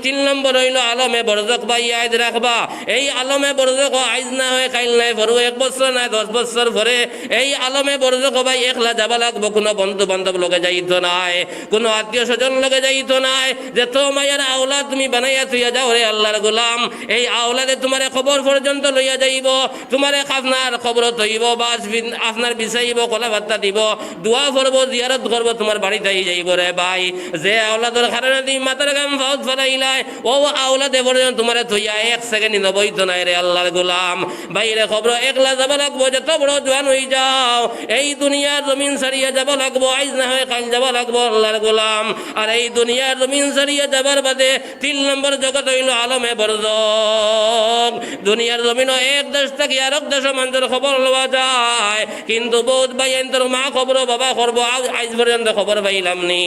তিন নম্বর হইল আলমে বরজক ভাই আইজ রাখবা এই আলমে বরজক আইজ না হয় কাইল নাই ভরু 1 বছর নাই 10 বছর ভরে এই আলমে বরজক ভাই একলা যাবা লাগবো কোনো বন্ধু বান্ধব লগে যাইতো নাই কোনো আত্মীয় স্বজন লগে যাইতো নাই যে তো মায়ের আওলাদ তুমি বানাইয়া তুইয়া যাও রে আল্লাহর গোলাম এই আওলাদে তোমার খবর পর্যন্ত লইয়া যাইব তোমার আপনার খবর তৈব বাস আপনার বিচাইব কলা ভাত্তা দিব দোয়া করবো জিয়ারত করবো তোমার বাড়িতে যাইব রে ভাই যে আওলাদের কারণে তুমি মাথার গাম ফাউত ফেলাইলাই ও আওলাদে পর্যন্ত তোমার থইয়া 1 সেকেন্ড নবইত নাই রে আল্লাহর গোলাম বাইরে খবর একলা যাব লাগবো যত বড় জওয়ান হই যাও এই দুনিয়ার জমিন ছাড়িয়া যাব লাগবো আইজ না হয় কাল যাব লাগবো আল্লাহর গোলাম আর এই দুনিয়ার জমিন ছাড়িয়ে যাবার বাদে 3 নম্বর জগৎ হইল আলমে বরজখ। দুনিয়ার জমিনও এক দেশ থেকে আরেক দেশের মানুষের খবর লওয়া যায়, কিন্তু বহুত ভাই তোর মা খবর বাবা করবো আজ পর্যন্ত খবর পাইলাম নি।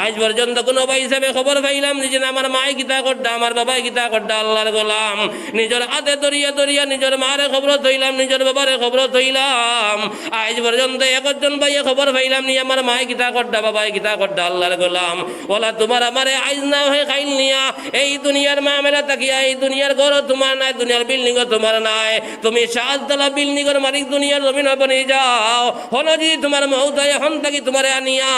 আজ পর্যন্ত কোনো ভাই হিসাবে খবর পাইলাম নি যে আমার মায় গীতা করতা, আমার বাবাই গীতা করতা। আল্লাহর গোলাম নিজের হাতে দরিয়া দরিয়া নিজের মারে খবর থইলাম, নিজের বাবারে খবর থইলাম। আজ পর্যন্ত একজন ভাইয়ে খবর পাইলাম নি আমার মায় গীতা করতা, বাবাই গীতা করতা। আল্লাহর গোলাম ওলা তোমার আমারে আইজ না হয়ে খাইল নিয়া এই দুনিয়ার মা মেলা তাকিয়া এই দুনিয়ার ঘর তোমার নাই, দুনিয়ার বিল্ডিংও তোমার নাই। তুমি 7 তলা বিল্ডিংয়ের মালিক, দুনিয়ার জমিন বনে যাও। হলো যদি তোমার মৌত এখন থাকি তোমার আনিয়া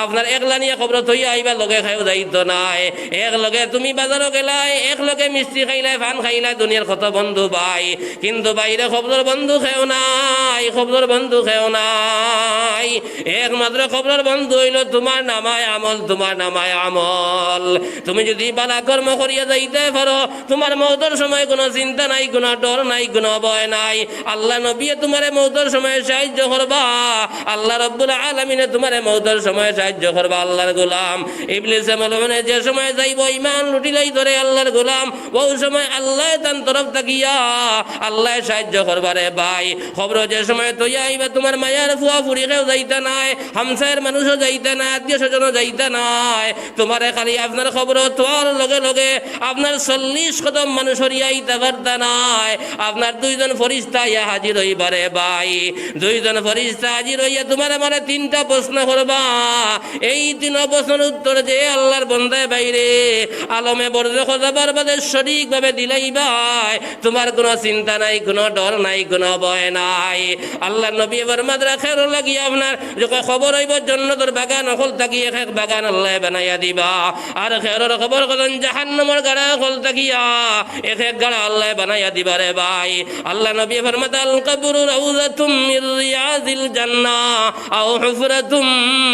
আপনার একলা নিয়ে খবর থইয়া আইবা, লগে খাইও যাইত নাই। এক লগে তুমি বাজারও গেলাই, এক লগে মিষ্টি খাইলাই, ফান খাইলাই, দুনিয়ার কত বন্ধু ভাই, কিন্তু বাইরে খবর বন্ধু খেও নাই, খবর বন্ধু খেও নাই। একমাত্র খবর বন্ধু হইল তোমার নামায় আমল, তোমার নামায় আমল। তুমি যদি বালা কর্ম করিয়া যাইতে পারো, তোমার মৌতের সময় কোনো চিন্তা নাই, কোনো ডর নাই, কোনো ভয় নাই। আল্লাহ নবী তোমারে মৌতের সময় সাহায্য করবা, আল্লাহ রাব্বুল আলামিনে তোমারে মৌতের সময় সাহায্য করবা। আল্লাহর গোলাম ইবলিসে মালুমে যে সময় যাইব ইমান লুটিলাই ধরে আল্লাহর গোলাম, ওই সময় আল্লাহ তার তরফ তাকিয়া আল্লাহ সাহায্য করবা রে ভাই। খবর যে সময় তৈয়া আইবা তোমার মায়ার ফুয়া ফুড়ি কেউ যাইতে নাই, হামসায়ের মানুষও যাইতে নাই, আত্মীয় স্বজনও যাইতে নাই। তোমারে খালি আপনার খবর তোয়ার লগে লগে আপনার 40 কদম মানুষ হরিয়াইতে পারতা নাই। আপনার 2 জন ফরিস্তা ইয়া হাজির হইবারে ভাই, 2 জন ফরিস্তা হাজির হইয়া তোমার আমার 3টা প্রশ্ন করবা। এই 3 প্রশ্নের উত্তর যে আল্লাহর বন্দায় বাইরে আলমে বরজখ যাবার বাদে সঠিকভাবে দিলাই ভাই, তোমার কোনো চিন্তা নাই, কোনো ডর নাই, কোনো ভয় নাই। আল্লাহ নবী এবার মাদ্রা খের লাগিয়ে আপনার যখন খবর হইব জন্নতের বাগান অকল তাকিয়ে এক বাগান আল্লাহ বানাইয়া দিবা। আর খেরের খবর করেন জাহান্নামের গাড়া অকল তাকিয়া এক গাড়া আল্লাহ বানাইয়া দিবা রে ভাই। আল্লাহ নবী ফরমাত আল কবরু রাউযাতুম মির রিয়াজিল জান্নাহ আও হুফরাতুম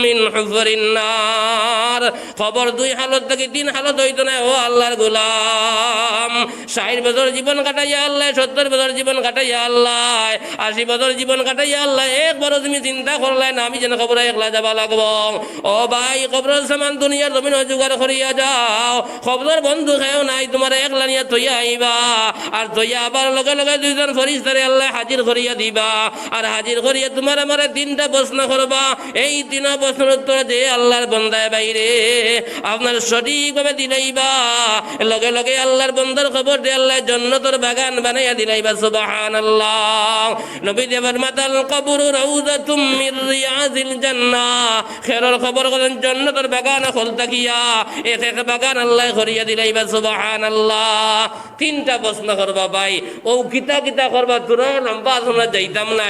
মিন হুফরিন নার। খবর 2 হালত থেকে 3 হালত হইতো না ও আল্লাহর গোলাম। 60 বছর জীবন কাটাইয়া আল্লাহ, 70 বছর জীবন কাটাইয়া আল্লাহ, 80 বছর জীবন কাটাইয়া আল্লাহ, একবারও তুমি চিন্তা করলে না আমি যেন খবর একলা যাবা লাগবো। ও ভাই খবর সামান দুনিয়ার জমিন জোগাড় করিয়া যাও, খবর বন্ধু খেও নাই, তোমার একলা নিয়ে তৈয়া আইবা। আর তৈয়া আবার লগে লগে 2 জন ফরিস্তারে আল্লাহ হাজির করিয়া দিবা। আর হাজির করিয়া তোমার আমার 3টা প্রশ্ন করবা। এই 3 প্রশ্নের উত্তর যে আল্লাহর বন্দায় বাইরে আপনার সঠিকভাবে দিলাইবা, লগে লগে আল্লাহর বন্দার খবর দিয়ে আল্লাহ জান্নাতের বাগান বানাইয়া দিলাইবা। সুবহানাল্লাহ। নবী দেবার মাতাল কবরু রাউযাতুম মির রিয়াজিল জান্নাহ। খেরের খবর করেন জান্নাতের বাগান খোল তাকিয়া এক এক বাগান আল্লাহ করিয়া দিলাইবা। সুবহানাল্লাহ। 3টা প্রশ্ন করবা ভাই, ও কিতা কিতা করবা তোরা লম্বা আমরা যাইতাম না।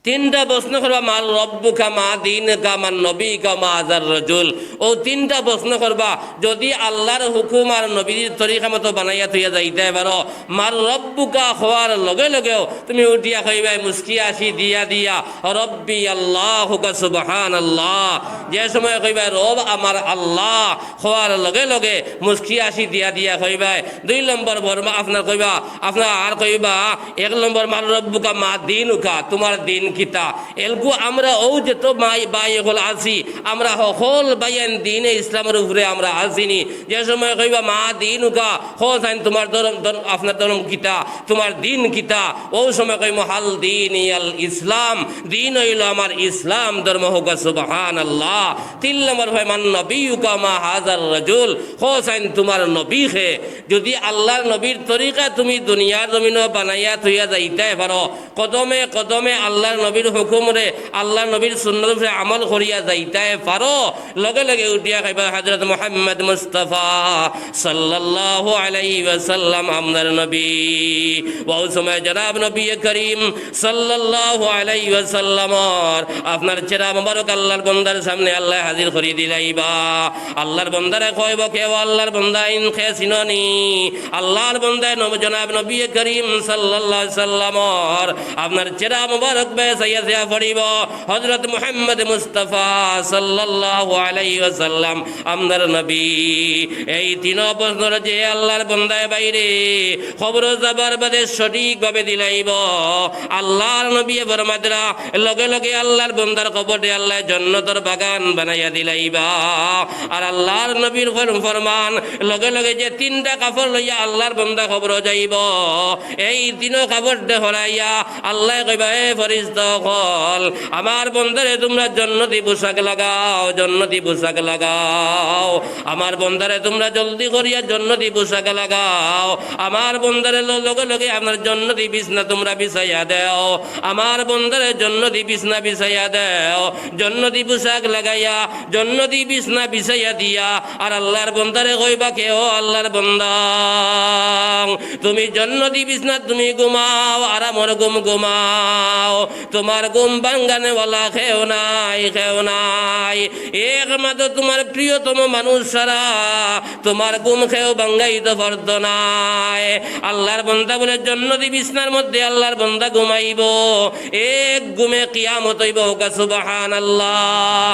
3টা প্রশ্ন করবা, মাল রব্বুকা মা দীনুকা মান নবীকা মা আযার রাজুল। ও 3টা প্রশ্ন করবা। যদি আল্লাহর হুকুম আর নবীর তরিকা মতো বানাইয়া থইয়া যাইতে পারো, মাল রব্বুকা হওয়ার লগে লগেও তুমি উঠিয়া কইবা মুস্কি আসি দিয়া দিয়া রব্বি আল্লাহুকা সুবহানাল্লাহ। যে সময় কইবা রব আমার আল্লাহ হওয়ার লগে লগে মুস্কি আসি দিয়া দিয়া কইবা। 2 নম্বর বর্মা আপনার কইবা, আপনার আর কইবা 1 নম্বর মাল রব্বুকা মা দীনুকা, তোমার দিন কিতা। এলগু আমরা ও যে তো বাই হল আসি, আমরা হল বাইয়ান দিনে ইসলামের উপরে আমরা আসিনি। যে সময় কইবা মা দীনুকা হোসাইন তোমার ধর্ম, আপনার ধর্ম কিতা, তোমার দিন কিতা। ও সময় কইম হাল দিন আল ইসলাম, দিন হইল আমার ইসলাম ধর্ম হোক। সুবহানাল্লাহ। 3 নম্বর হয় মান নবীকা মা হাযার রাজুল, হোসাইন তোমার নবী হে। যদি আল্লাহর নবীর তরিকা তুমি দুনিয়ার জমিন বানাইয়া থইয়া যাইতে পারো, কদমে কদমে আল্লাহর নবীর হুকুম রে আল্লাহ নবীর সুন্নাত রে আমল করিয়া যাইতে পারো, লগে লগে উঠিয়া কইবা হযরত মুহাম্মদ মুস্তাফা সাল্লাল্লাহু আলাইহি ওয়াসাল্লাম আমরার নবী। ওই সময় জনাব নবী করিম সাল্লাল্লাহু আলাইহি ওয়াসাল্লাম আপনার চেহারা মোবারক আল্লাহর বান্দার সামনে আল্লাহ হাজির করি দিলাইবা। আল্লাহর বান্দারে কইব কেও আল্লাহর বান্দা ইন খেসিননি, আল্লাহর বান্দা জনাব নবী করিম সাল্লাল্লাহু আলাইহি ওয়াসাল্লাম আপনার চেহারা মোবারক বে সাইয়া সাইয়া পড়িব হযরত মুহাম্মদ মুস্তাফা সাল্লাল্লাহু আলাইহি ওয়াসাল্লাম আমদার নবী এই তিন প্রশ্ন যে আল্লাহর বান্দায় বাইরে খবর যাবার বাদে সঠিকভাবে দিলাইব আল্লাহর নবী ফরমাদরা লগে লগে আল্লাহর বান্দার কবরে আল্লাহ জান্নাতের বাগান বানাইয়া দিলাইবা আর আল্লাহর নবীর ফরমান লগে লগে যে তিনটা কাপড় লইয়া আল্লাহর বান্দা খবর যাইব এই তিন কাপড় হরাইয়া আল্লাহ কইবা এ ফেরেশতা হল আমার বান্দারে তোমরা জান্নাতি পোশাক লাগাও জান্নাতি পোশাক লাগাও আমার বান্দারে তোমরা জলদি করিয়া জান্নাতি পোশাক লাগাও আমার বান্দারে লগে লগে আপনার জান্নাতি বিছনা তোমরা বিছাইয়া দাও আমার বান্দারে জান্নাতি বিছনা বিছাইয়া দাও জান্নাতি পোশাক লাগাইয়া জান্নাতি বিছনা বিছাইয়া দিয়া আর আল্লাহর বান্দারে কইবা কে ও আল্লাহর বান্দা তুমি জান্নাতি বিছনা তুমি ঘুমাও আরামর ঘুমাও তোমার ঘুম ভাঙ্গানে ওয়ালা খেও নাই একমাত্র তোমার প্রিয়তম মানুষ সারা তোমার ঘুম খেও ভাঙ্গাইতে পারত নাই আল্লাহর বান্দা বলে জান্নাতি বিছনার মধ্যে আল্লাহর বান্দা ঘুমাইব এক ঘুমে কিয়ামত হইব সুবহানাল্লাহ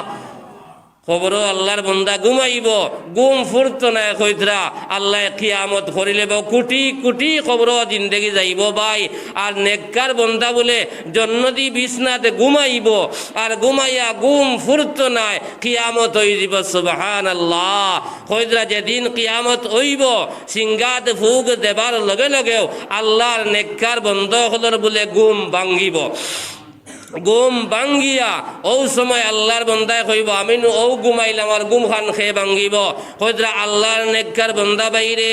খবর আল্লাহর বান্দা ঘুমাইব ঘুম ফুরত না কইতরা আল্লাহ কিয়ামত করিলেব কোটি কোটি খবর জিন্দেগি যাইব ভাই আর নেককার বান্দা বলে জান্নাতি বিছনাতে ঘুমাইব আর ঘুমাইয়া ঘুম ফুরত না কিয়ামত হই যাব সুবহানাল্লাহ কইতরা যেদিন কিয়ামত হইব সিংগাত ফুক দেবার লগে লগেও আল্লাহর নেককার বান্দা হলর বলে ঘুম ভাঙ্গিব ঘুম ভাঙ্গিয়া ও সময় আল্লাহর বান্দায় কইব আমি ও ঘুমাইলাম আর ঘুম খান খেয়ে ভাঙ্গিব কইতরা আল্লাহর নেককার বান্দা বাইরে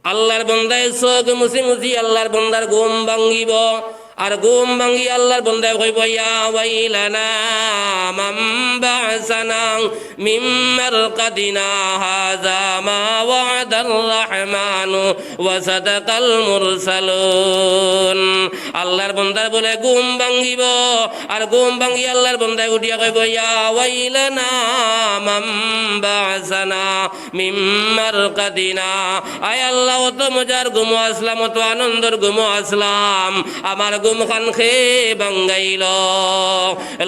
আল্লাহর বান্দায় চোখ মুছি মুছি আল্লাহর বান্দার ঘুম ভাঙ্গিব আর ঘুম ভাঙ্গি আল্লাহর বান্দায় কইব ইয়া ওয়াইলানা মান বা'সানা মিন মারকাদিনা হাযা মা ওয়া'দার রাহমানু ওয়া সাদাকাল মুরসালুন আল্লাহর বান্দার বলে ঘুম ভাঙ্গিব আর ঘুম ভাঙ্গি আল্লাহর বান্দায় উঠিয়া কইব ইয়া ওয়াইলানা মান বা'সানা মিন মারকাদিনা আয় আল্লাহ তো মজার ঘুম আসলাম তো আনন্দের ঘুম আসলাম আমার ঘুম খান খেয়ে ভাঙ্গাইল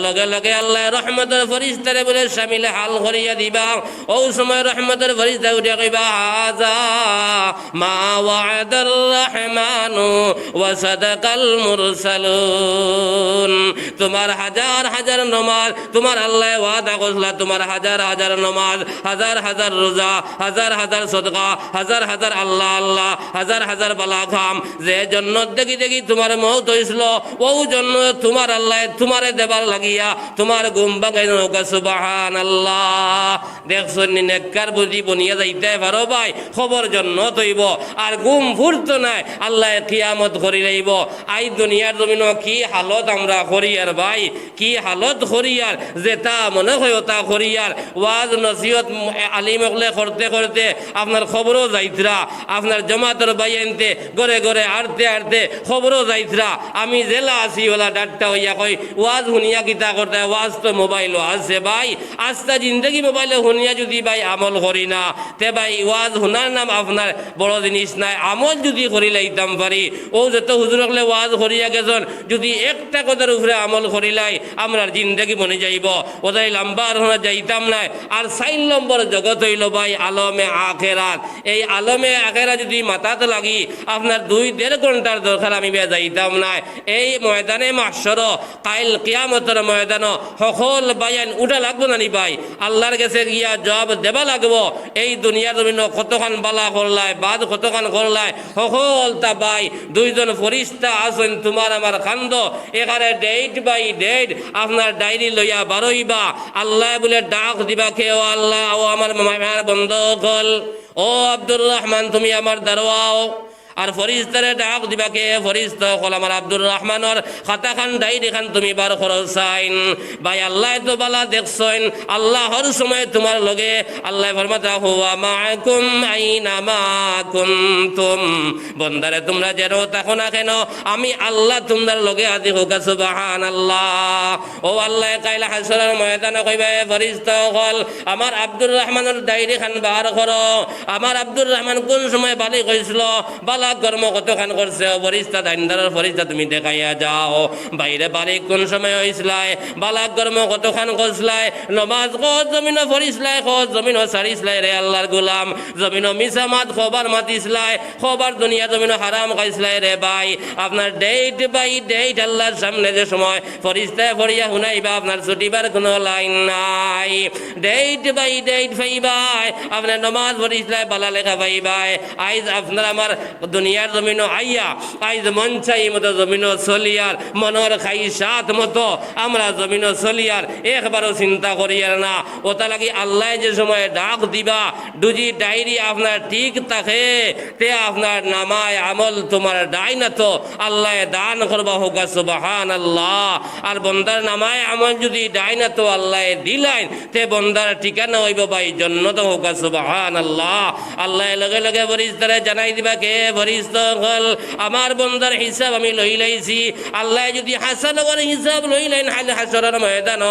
লগে লগে আল্লাহ রহমতের ফেরেশতারে বলে শামিলে হাল করিয়া দিবা ও সময় রহমতের ফেরেশতা উঠিয়া কইবা হাযা মা ওয়া'দার রাহমানু ওয়া সাদাকাল মুরসালুন তোমার হাজার হাজার নামাজ তোমার আল্লাহ ওয়াদা করলা তোমার হাজার হাজার নামাজ হাজার হাজার রোজা হাজার হাজার সদকা হাজার হাজার আল্লাহ আল্লাহ হাজার হাজার বালা খাম যে জান্নাত দেখি দেখি তোমার মওত হইছিল ও জন্য তোমার আল্লাহ তোমারে দেবার লাগিয়া তোমার ঘুম ভাঙাইল সুবহানাল্লাহ দেখছো নেককার বুঝি বনিয়া যাইতে পারো ভাই খবর জন্য তৈব আর ঘুম ফুরতো নাই আল্লাহ কিয়ামত করি লইব আই দুনিয়ার জমিন কি হালত আমরা করিয়ার ভাই কি হালত করিয়ার যেটা মনে হয় তা করিয়ার ওয়াজ নসিহত আলিম হলে করতে করতে আপনার খবরও যাইতরা আপনার জমাতের বাইনতে ঘরে ঘরে আড়তে আড়তে খবরও যাইতরা আমি জেলা আছি ওলা ডাক্তার হইয়া কই ওয়াজ শুনিয়া কিতা করতে ওয়াজ তো মোবাইলও আছে ভাই আস্তা জিন্দগি মোবাইলে শুনিয়া যদি ভাই আমল করি না তে ভাই ওয়াজ শোনার নাম আপনার বড় জিনিস নাই আমল যদি করি লাইতাম পারি ও যত হুজুর হলে ওয়াজ করিয়া গেছেন যদি একটা কথার উপরে আমল করিলাই আমরা জিন্দগি বনে যাইব ওদাই লম্বা আর যাইতাম নাই আর 4 নম্বর জগৎ হইল ভাই আলমে আখেরাত এই আলমে আখেরাত যদি মাথাতে লাগি আপনার 2-1.5 ঘন্টার দরকার আমি যাইতাম নাই এই ময়দানে মাহশর কাইল কিয়ামতের ময়দান সকল বায়ান উঠা লাগবো না নি ভাই আল্লাহর কাছে গিয়া জবাব দেবা লাগবো এই দুনিয়ার জমিন কতখান বালা করলাই বাদ কতখান করলাই সকল তা ভাই 2 জন ফেরেশতা আছেন তোমার আমার খান্দ এখানে ডেট বাই ডেট আপনার ডায়েরি লইয়া বারইবা আল্লাহ বলে ডাক দিবা কে ও আল্লাহ ও আমার মামার বন্ধুগণ ও আব্দুর রহমান তুমি আমার দারওয়াও আর ফরিস্তারে ডাক দিবাকে ফরিস্তা হল আমার আব্দুর রহমানের খাতা খান ডায়েরি খান তুমি বার খরচাইন ভাই আল্লাহ তো বালা দেখছেন আল্লাহর সময় তোমার লগে আল্লাহ ফরমাতা হুয়া মাআকুম আইনা মা কুনতুম বন্দারে তোমরা যেন থাকো না কেন আমি আল্লাহ তোমার লগে আজি হোক সুবহানাল্লাহ ও আল্লাহ কাইলা হাসরের ময়দানে কইবা ফরিস্তা হল আমার আব্দুর রহমানের ডায়েরি খান বার করো আমার আব্দুর রহমান কোন সময় বালি কইছিল বালা বালা কর্ম কতখান করছে ফরিস্তা দাইনদারের ফরিস্তা তুমি দেখাইয়া যাও বাইরে বাড়ি কোন সময় হইসলাই বালা কর্ম কতখান করছলাই নমাজ কত জমিন ফরিসলাই কত জমিন সারিসলাই রে আল্লাহর গোলাম জমিন মিসামাত খবর মাতিসলাই খবর দুনিয়া জমিন হারাম খাইসলাই রে ভাই আপনার ডেট বাই ডেট আল্লাহর সামনে যে সময় ফরিস্তায় ফরিয়া শুনাইবা আপনার ছুটিবার কোনো লাইন নাই ডেট বাই ডেট পাইবাই আপনার নমাজ ফরিসলাই বালা লেখা পাইবাই আইজ আপনার আমার দুনিয়ার জমিন আইয়া আইজ মন চাই মতো জমিন চলিয়ার মনের খাই সাত মতো আমরা জমিন চলিয়ার একবারও চিন্তা করিয়ার না ওটা লাগি আল্লাহ যে সময় ডাক দিবা দুজি ডায়েরি আপনার ঠিক থাকে তে আপনার নামায় আমল তোমার ডাই না তো আল্লাহ দান করবা হোক সুবহানাল্লাহ আর বন্দার নামায় আমল যদি ডাই না তো আল্লাহ দিলাইন তে বন্দার ঠিকানা হইব ভাই জান্নাত হোক সুবহানাল্লাহ আল্লাহ লগে লগে ফরিস্তারে জানাই দিবা কে ফরিস্তা হল আমার বন্দার হিসাব আমি লই লাইছি আল্লাহ যদি হাসান করে হিসাব লইলেন হালে হাসরের ময়দান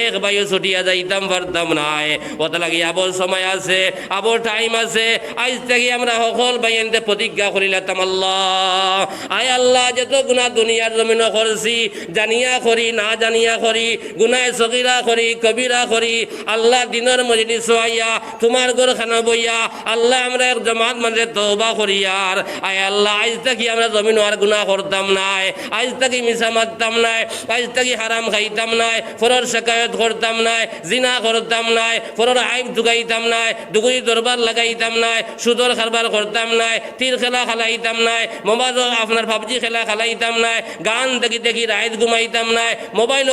এক ভাই ছুটিয়া যাইতাম পারতাম নাই ওটা লাগি আবার সময় আছে আবার টাইম আছে আজ থেকে আমরা সকল ভাইয়েনতে প্রতিজ্ঞা করিলাম আল্লাহ আয় আল্লাহ যত গুনাহ দুনিয়ার জমিনে করছি জানিয়া করি না জানিয়া করি গুনাহ সগীরা করি কবিরা করি আল্লাহ দিনের মজলিস আইয়া তোমার ঘর খানা বইয়া আল্লাহ আমরা এক জামাত মানে তওবা করি আর আয় আল্লাহ আজ থেকে আমরা জমিন আর গুনাহ করতাম নাই আজ থেকে মিছা মারতাম নাই আজ থেকে হারাম খাইতাম নাই ফরর শিকায়ত করতাম নাই জিনা করতাম নাই ফরর আইব ঢুকাইতাম নাই দুগুই দরবার লাগাইতাম নাই সুদর খারবার করতাম নাই তীর খেলা খেলাইতাম নাই মোবাইল আপনার পাবজি খেলা খেলাইতাম নাই গান দেখি দেখি রাত ঘুমাইতাম নাই মোবাইল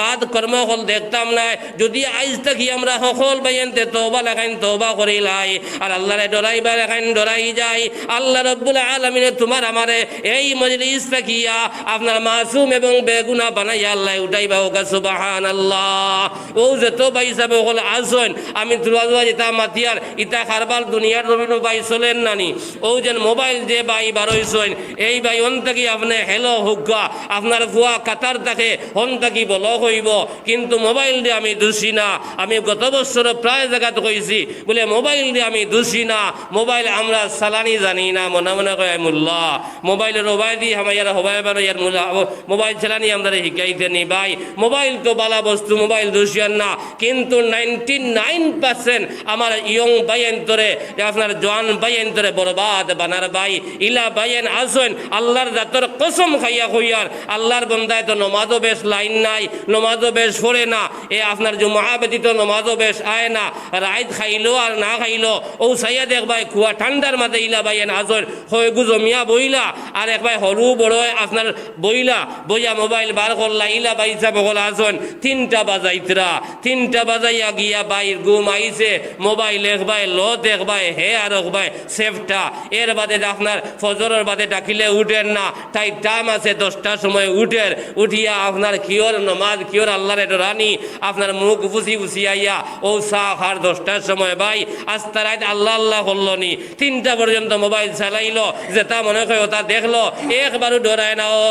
বাদ কর্ম হল দেখতাম নাই যদি আজ থেকে আমরা সকল বাইনতে তওবা লাগাইন তওবা করিলাই আর আল্লাহরে ডরাইবা লাগাইন ডরাই যাই আল্লাহ রব্বুল আলামিন তোমার আমারে এই মজলিস থাকিয়া আপনার মাসুম এবং বেগুনা বানাইয়া আল্লাহ উঠাইবা হোক সুবহানাল্লাহ ও যত ভাই সাহেব হল আসন আমি দুয়া যেটা মাতিয়ার ইটা খারবাল দুনিয়ার জমিন ভাই চলেন নানি ও যেন মোবাইল যে ভাই বারোইছেন এই ভাই হন থাকি আপনি হেলো হুগা আপনার ভুয়া কাতার থাকে হন থাকি বল হইব কিন্তু মোবাইল দিয়ে আমি দোষী না আমি গত বছর প্রায় জায়গাতে কইছি বলে মোবাইল দিয়ে আমি দোষী না মোবাইল আমরা সালানি জানি না মনে মনে কয় মোল্লা মোবাইলের হবাই দিয়ে আমার হবাই বারো ইয়ার মোবাইল চালানি আমরা শিখাইতে নি ভাই মোবাইল তো বালা বস্তু মোবাইল দোষিয়ান না কিন্তু 99% আমার ইয়ং বাইন্তরে আপনার জওয়ান বাইন্তরে বরবাদ বানার ভাই ইলা বাইন আসেন আল্লাহর জাতর কসম খাইয়া কইয়ার আল্লাহর বন্দায় তো নমাজও বেশ লাইন নাই নমাজও বেশ পড়ে না এ আপনার জুমা ব্যতীত নমাজও বেশ আয় না রাইত খাইলো আর না খাইলো ও সাইয়া দেখ ভাই কুয়া ঠান্ডার মাঝে ইলা বাইন আসেন হয় গুজমিয়া বইলা আর এক ভাই হরু বড় আপনার বইলা বইয়া মোবাইল বার করলা ইলা বাইসা বগল আসেন 3টা বাজাইতরা 3টা বাজাইয়া গিয়া বাইর ঘুম আইছে মোবাইল এক ভাই লো দেখ ভাই হে আর এক ভাই সেফটা এর বাদে আপনার ফজরের বাদে ডাকিলে উঠেন না তাই টাইম আছে 10টার সময় উঠের উঠিয়া আপনার কিওর নমাজ কিওর আল্লাহরে ডরানি আপনার মুখ ফুসি ফুসি আইয়া ও চা খার 10টার সময় ভাই আস্তা রাত আল্লাহ আল্লাহ করলনি 3টা পর্যন্ত মোবাইল চালাইলো যেটা মনে হয় ওটা দেখলো একবারও ডরায় না ও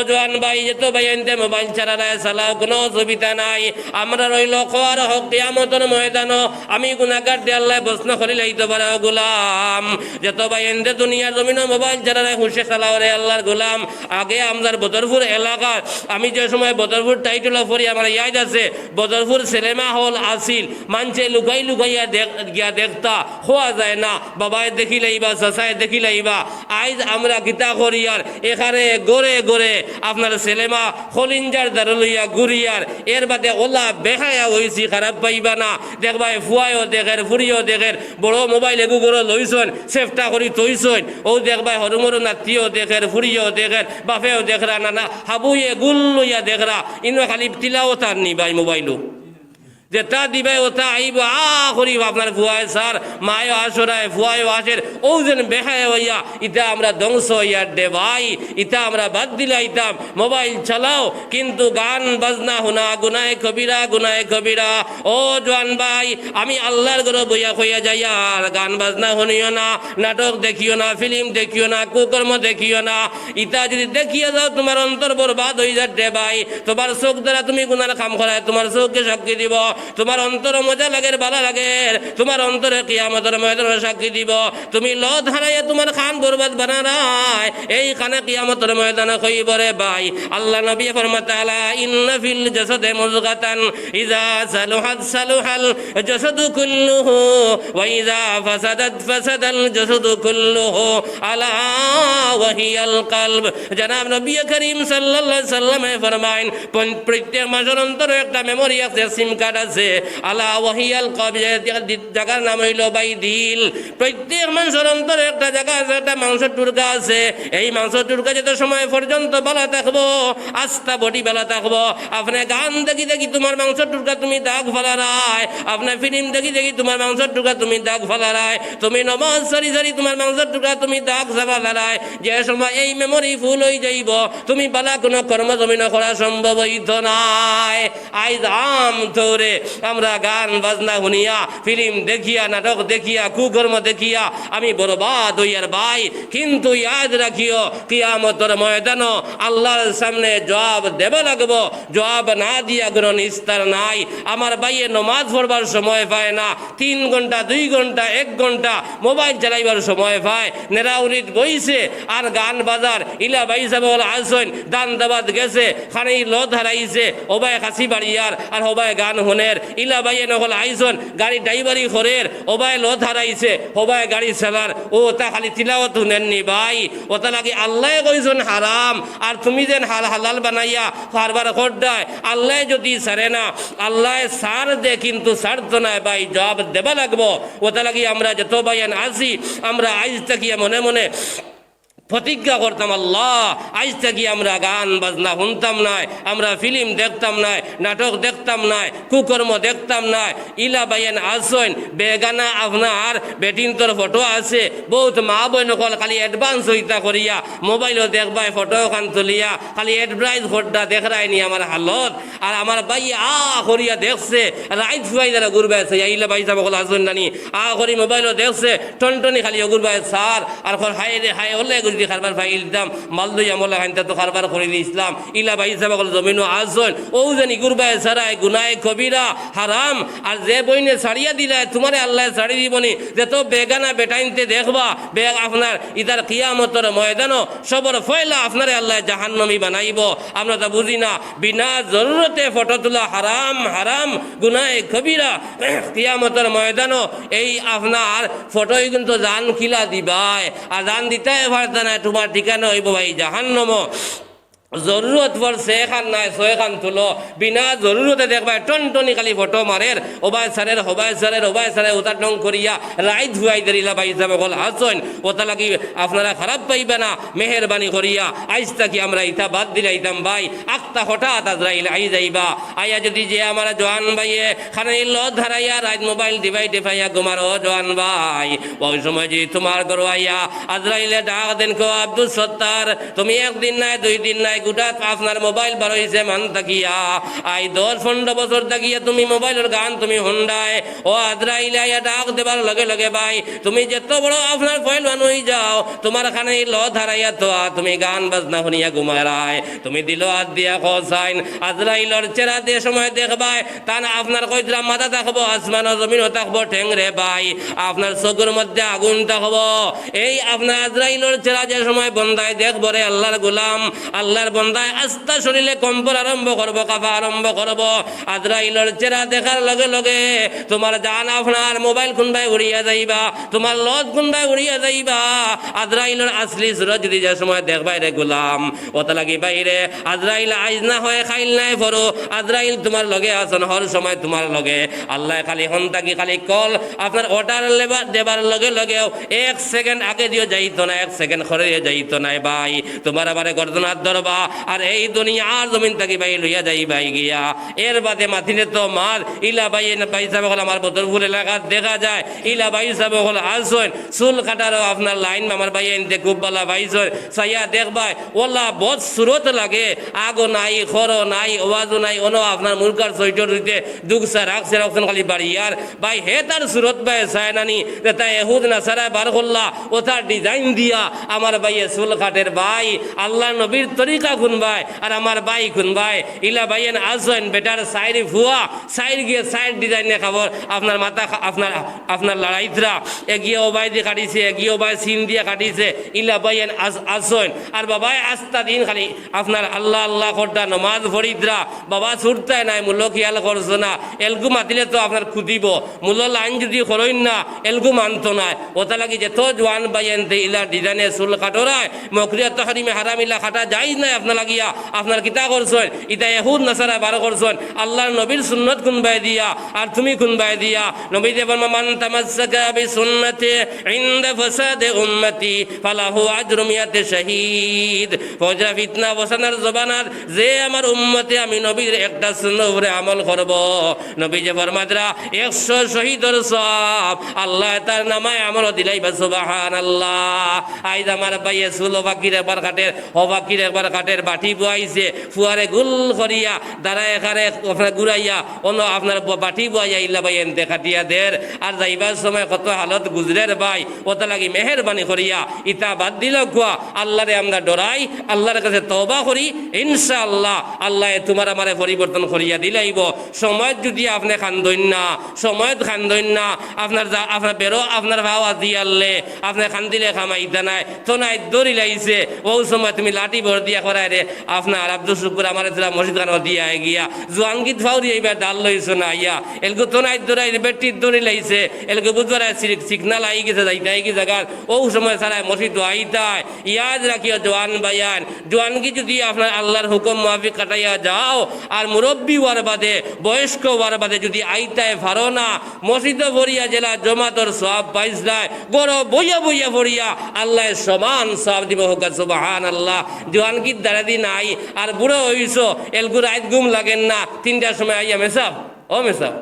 জওয়ান ভাই যেত ভাই এনতে মোবাইল চালায় চালাও কোনো অসুবিধা নাই আমরা রইল খোয়ার হক কিয়ামতের ময়দান আমি গুনাহগার দিয়ে আল্লাহ প্রশ্ন করি লাইতে পারে গোলাম যত ভাই এনতে দুনিয়ার জমিনে মোবাইল চালায় হুশে চালাও রে আল্লাহর গোলাম আগে আমাদের বদরপুর এলাকা আমি যে সময় বদরপুর টাইটেল পড়ি আমার ইয়াদ আছে বদরপুর সিনেমা হল আসিল মানছে লুকাই লুকাইয়া গিয়া দেখতা হওয়া যায় না বাবায় দেখি লাইবা চাচায় দেখি লাইবা আইজ আমরা গীতা করিয়ার এখানে গড়ে গড়ে আপনার সিনেমা হলিঞ্জার দ্বারা লইয়া ঘুরিয়ার এর বাদে ওলা বেহায়া হয়েছি খারাপ পাইবা না দেখবা ফুয়াইও দেখের ফুরিও দেখের বড় মোবাইল এগু করে লইছন সেফটা করি তৈছন ও দেখবা হরুমরু নাতিও দেখের ফুরিও দেখের বাপেও দেখরা না হাবুয়ে গুল লইয়া দেখরা ইনো খালি তিলাও তার নি ভাই মোবাইলও যেটা দিবে ওটা আইব করি আপনার ফুয়ায় সার মায়ও আসরায় ফুয়ায়ও আসের ও যেন বেহায় হইয়া ইটা আমরা ধ্বংস হইয়া দে ভাই ইটা আমরা বাদ দিলাইতাম মোবাইল চালাও কিন্তু গান বাজনা হুনা গুনায় কবিরা ও জওয়ান ভাই আমি আল্লাহর ঘরে বইয়া কইয়া যাই আর গান বাজনা শুনিও না নাটক দেখিও না ফিল্ম দেখিও না কুকর্ম দেখিও না ইটা যদি দেখিয়ে যাও তোমার অন্তর বরবাদ হয়ে যাবে ভাই তোমার চোখ দ্বারা তুমি গুনার কাম করায় তোমার চোখকে সাক্ষী দিব তোমার অন্তর মজা লাগে ভালো লাগে তোমার অন্তরে কিয়ামতের ময়দানে সাক্ষী দিব তুমি লত হারাইয়া তোমার খান বরবাদ বানারাই এই খানে কিয়ামতের ময়দানে কইব রে ভাই আল্লাহ নবী ফরমাতে আলা ইন্না ফিল জাসাদে মুযগাতান ইযা সালুহাত সালুহাল জাসাদু কুল্লুহু ওয়া ইযা ফাসাদাত ফাসাদাল জাসাদু কুল্লুহু আলা ওয়া হিয়াল কলব জনাব নবী করিম সাল্লাল্লাহু আলাইহি সাল্লামে ফরমায়েন প্রত্যেক মানুষের অন্তরে একটা মেমোরি আছে সিম কার্ড আছে আলা ওয়া হিয়াল কলব জায়গার নাম হইল ভাই দিল প্রত্যেক মানুষের অন্তরে একটা জায়গা আছে একটা মাংসের টুকরা আছে এই মাংসের টুকরা যত সময় পর্যন্ত ভালো থাকবো আস্থা বডি ভালো থাকবো আপনি গান দেখি দেখি তোমার মাংসের টুকরা তুমি দাগ ফেলারায় আপনার ফিল্ম দেখি দেখি তোমার মাংসের টুকরা তুমি দাগ ফেলারায় তুমি নমাজ সারি সারি তোমার মাংসের টুকরা তুমি দাগ ফেলারায় যে সময় এই মেমোরি ফুল হয়ে যাইব তুমি বালা কোনো কর্ম জমিন করা সম্ভব হইত নাই আইজ আম ধরে আমরা গান বাজনা শুনিয়া ফিল্ম দেখিয়া নাটক দেখিয়া কুকর্ম দেখিয়া আমি বরবাদ হইয়ার ভাই কিন্তু ইয়াদ রাখিও কিয়ামতের ময়দান আল্লাহর সামনে জবাব দেবে লাগবো জবাব না দিয়া কোনো নিস্তার নাই আমার ভাইয়ে নমাজ পড়বার সময় পায় না 3 ঘন্টা 2 ঘন্টা 1 ঘন্টা মোবাইল চালাইবার সময় পায় নেরাউরিত বইছে আর গান বাজার ইলা ভাই সাহেব আসেন দান দাবাত গেছে খানে লত হারাইছে ওবাই খাসি বাড়িয়ার আর ওবাই গান হনের ইলা ভাইয়ে নকল আইসন গাড়ি ড্রাইভারি করের ওবাই লত হারাইছে ওবাই গাড়ি চালার ও তা খালি তিলাওয়াত শুনেননি ভাই ওটা লাগে আল্লাহ কইছেন হারাম আর তুমি যেন হালাল বানাইয়া কারবার করদায় আল্লাহ যদি ছাড়ে না আল্লাহ সার দে কিন্তু ছাড়তো না ভাই জবাব দেবা লাগবো ওটা লাগি আমরা যত ভাইয়ান আসি আমরা আইজ থাকিয়া মনে মনে প্রতিজ্ঞা করতাম আল্লাহ আজ থেকে আমরা গান বাজনা শুনতাম নাই আমরা ফিল্ম দেখতাম নাই নাটক দেখতাম নাই কুকর্ম দেখতাম নাই ইলা বাইন আসেন বেগানা আপনার বেটিনতর ফটো আছে বহুত মা বইন কল খালি অ্যাডভান্স হইতা করিয়া মোবাইলও দেখবাই ফটো খান তুলিয়া খালি অ্যাডভাইস ঘটটা দেখরাইনি আমার হালত আর আমার ভাই করিয়া দেখছে রাইত ফুয়াই যারা ঘুরবে আছে ইলা ভাই যাব আসেন নানি করি মোবাইলও দেখছে টনটনি খালি ঘুরবাই সার আর হাই রে হাই হলে খারবার ভাই ইলদাম মাল দই আমলা খাইতে তো খারবার করে ইসলাম ইলা ভাই হিসাবে জমিনও আসন ও জানি গুরবায় ছাড়ায় গুনায় কবিরা হারাম আর যে বইনে ছাড়িয়া দিলে তোমারে আল্লাহ ছাড়ি দিবনি যে তো বেগানা বেটাইনতে দেখবা বেগ আপনার ইতার কিয়ামতর ময়দানও সবর ফয়লা আপনারে আল্লাহ জাহান্নামী বানাইব আমরা তা বুঝি না বিনা জরুরতে ফটো তোলা হারাম হারাম গুনায় কবিরা কিয়ামতর ময়দানও এই আপনার ফটোই কিন্তু জান খিলা দিবাই আর জান দিতে পারত না তোমার ঠিকানা হইব ভাই জাহান্নাম জরুরত পড়ছে এখান নাই ছয়খান তুলো বিনা জরুরতে দেখবা টনটনি খালি ফটো মারের ওবাই সারের হবাই সারের ওটা টং করিয়া রাইত ধুয়াই দেরিলা ভাই হিসাবে বল আসন ওটা লাগি আপনারা খারাপ পাইবে না মেহরবানি করিয়া আইজ থাকি আমরা ইটা বাদ দিলাইতাম ভাই আক্তা হঠাৎ আজরাইল আই যাইবা আইয়া যদি যে আমার জোয়ান ভাইয়ে খানে লত ধরাইয়া রাইত মোবাইল ডিভাই টিপাইয়া ঘুমার ও জোয়ান ভাই ওই সময় যে তোমার ঘর আইয়া আজরাইলে ডাক দেন কো আব্দুল সত্তার তুমি একদিন নাই 2 দিন নাই গুটা আপনার মোবাইল বার হয়েছে মান থাকিয়া আই 10-15 বছর থাকিয়া তুমি মোবাইলের গান তুমি হুন্ডায় ও আজরাইলে আইয়া ডাক দেবার লগে লগে ভাই তুমি যত বড় আপনার ফয়েল হয়ে যাও তোমার খানে লত হারাইয়া তো তুমি গান বাজনা শুনিয়া ঘুমারায় তুমি দিল হাত দিয়া খসাইন আজরাইলর চেহারা দিয়ে সময় দেখবাই তা না আপনার কইরা মাথা থাকবো আসমান ও জমিনও থাকবো ঠেংরে ভাই আপনার চোখের মধ্যে আগুন থাকবো এই আপনার আজরাইলর চেহারা যে সময় বন্দায় দেখবো রে আল্লাহর গোলাম আল্লাহর বন্দায় আস্থা শরীরে কম্পন আরম্ভ করবো কাফা আরম্ভ করবো আজরাইলর চেহারা দেখার লগে লগে তোমার জান আপনার মোবাইল কোনবাই উড়িয়া যাইবা তোমার লত কোনবাই উড়িয়া যাইবা আজরাইলর আসলি সুরত যদি যে সময় দেখবাই রে গোলাম ওটা লাগি বাইরে আজরাইল আইজ না হয় খাইল নাই পড়ো আজরাইল তোমার লগে আসন হর সময় তোমার লগে আল্লাহ খালি হন্তাকি খালি কল আপনার অর্ডার দেবার লগে লগেও 1 সেকেন্ড আগে দিও যাইতো না 1 সেকেন্ড খরে যাইতো না ভাই তোমার আবার গর্দনার ধরবা আর এই দুনিয়ার জমিন থাকি ভাই লইয়া যাই ভাই গিয়া এর বাদে মাথিনে তো মার ইলা ভাই ভাই সাহেব হল আমার বদরপুর এলাকা দেখা যায় ইলা ভাই সাহেব হল আসন চুল কাটারও আপনার লাইন আমার ভাই এনতে খুব ভালো ভাইসন সাইয়া দেখবাই ওলা বহুত সুরত লাগে আগো নাই খরো নাই আওয়াজও নাই অনো আপনার মুরগার সৈটর হইতে দুগসা রাখছে রাখছেন খালি বাড়ি আর ভাই হে তার সুরত ভাই চায় নানি তাই এহুদ না সারা বার করলা ও তার ডিজাইন দিয়া আমার ভাইয়ে চুল কাটের ভাই আল্লাহ নবীর তরিকা চাচা খুন ভাই আর আমার ভাই খুন ভাই ইলা ভাইয়েন আসেন বেটার সাইরি ফুয়া সাইর গিয়ে সাইড ডিজাইনে খাবার আপনার মাথা আপনার লড়াইতরা এগিয়ে ওবাই দিয়ে কাটিছে এগিয়ে ওবাই সিন দিয়ে কাটিছে ইলা ভাইয়েন আসেন আর বাবাই আস্তা দিন খালি আপনার আল্লাহ আল্লাহ করতা নমাজ ফরিদরা বাবা ছুটতায় নাই মূল্য খেয়াল করছো না এলগু মাতিলে তো আপনার খুদিব মূল্য লাইন যদি করইন না এলগু মানতো না ওটা লাগি যেত জোয়ান বাইন ইলা ডিজাইনে চুল কাটোরায় মকরিয়া তহরিমে হারাম ইলা খাটা যাই নাই আপনার লাগিয়া আপনার কিতা করছেন ইতা এহুদ নাসারা বারো করছেন আল্লাহর নবীর সুন্নত কুনবাই দিয়া আর তুমি কুনবাই দিয়া নবী যে ফরমান মান তামাসসাকা বিসুন্নতি ইনদা ফাসাদে উম্মতি ফালাহু আজরু মিয়াতে শাহীদ ফজরা ফিতনা বসানোর জবানার যে আমার উম্মতে আমি নবীর একটা সুন্নাহ উপরে আমল করব নবী যে ফরমাদরা 100 শহীদের সওয়াব আল্লাহ তার নামায় আমল দিলাইবা সুবহানাল্লাহ আইজ আমার ভাইয়ে সুলো বাকির একবার কাটের ও বাকির একবার কাটের বাটি বুয়াইছে ফুয়ারে গুল করিয়া দাঁড়ায় এখানে আপনার ঘুরাইয়া অন্য আপনার বাটি বুয়াইয়া ইল্লা ভাই এনতে খাটিয়া দের আর যাইবার সময় কত হালত গুজরের ভাই ওটা লাগি মেহেরবানি করিয়া ইতা বাদ দিল কুয়া আল্লাহরে আমরা ডরাই আল্লাহর কাছে তওবা করি ইনশাআল্লাহ আল্লাহ তোমার আমারে পরিবর্তন করিয়া দিলাইব সময় যদি আপনি খান্দইন না সময় খান্দইন না আপনার বেরো আপনার ভাওয়া দিয়ালে আপনি খান্দিলে খামাইতা নাই তো নাই দড়ি লাইছে ও সময় তুমি লাঠি ভর দিয়া করায় রে আপনার আব্দুল শুকুর আমার মসজিদ খান দিয়া গিয়া জোয়ানগীত ফাউরি এইবার ডাল লইছো না ইয়া এলগো তো নাই দৌড়াই বেটির দড়ি লাইছে এলগো বুধবার সিগনাল আই গেছে যাইতাই কি জায়গা ও সময় সারা মসজিদ আইতায় ইয়াদ রাখিও জোয়ান বায়ান জোয়ানগি যদি আপনার আল্লাহর হুকুম মাফিক কাটাইয়া যাও আর মুরব্বী হওয়ার বাদে বয়স্ক হওয়ার বাদে যদি আইতায় ফারো না মসজিদ ভরিয়া জেলা জমাতর সব পাইছলায় গড় বইয়া বইয়া ভরিয়া আল্লাহ সমান সব দিব হোক সুবহানাল্লাহ জোয়ানগির দ্বারা দিন আই আর বুড়ো হইছো এলগু রাত ঘুম লাগেন না 3টার সময় আইয়া মেসাব ও মেসাব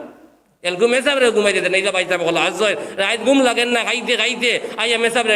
এলগু মেসাবরে ঘুমাই দিতে নাইলা বাইসা বলো আজ রাত ঘুম লাগেন না খাইতে খাইতে আইয়া মেসাবরে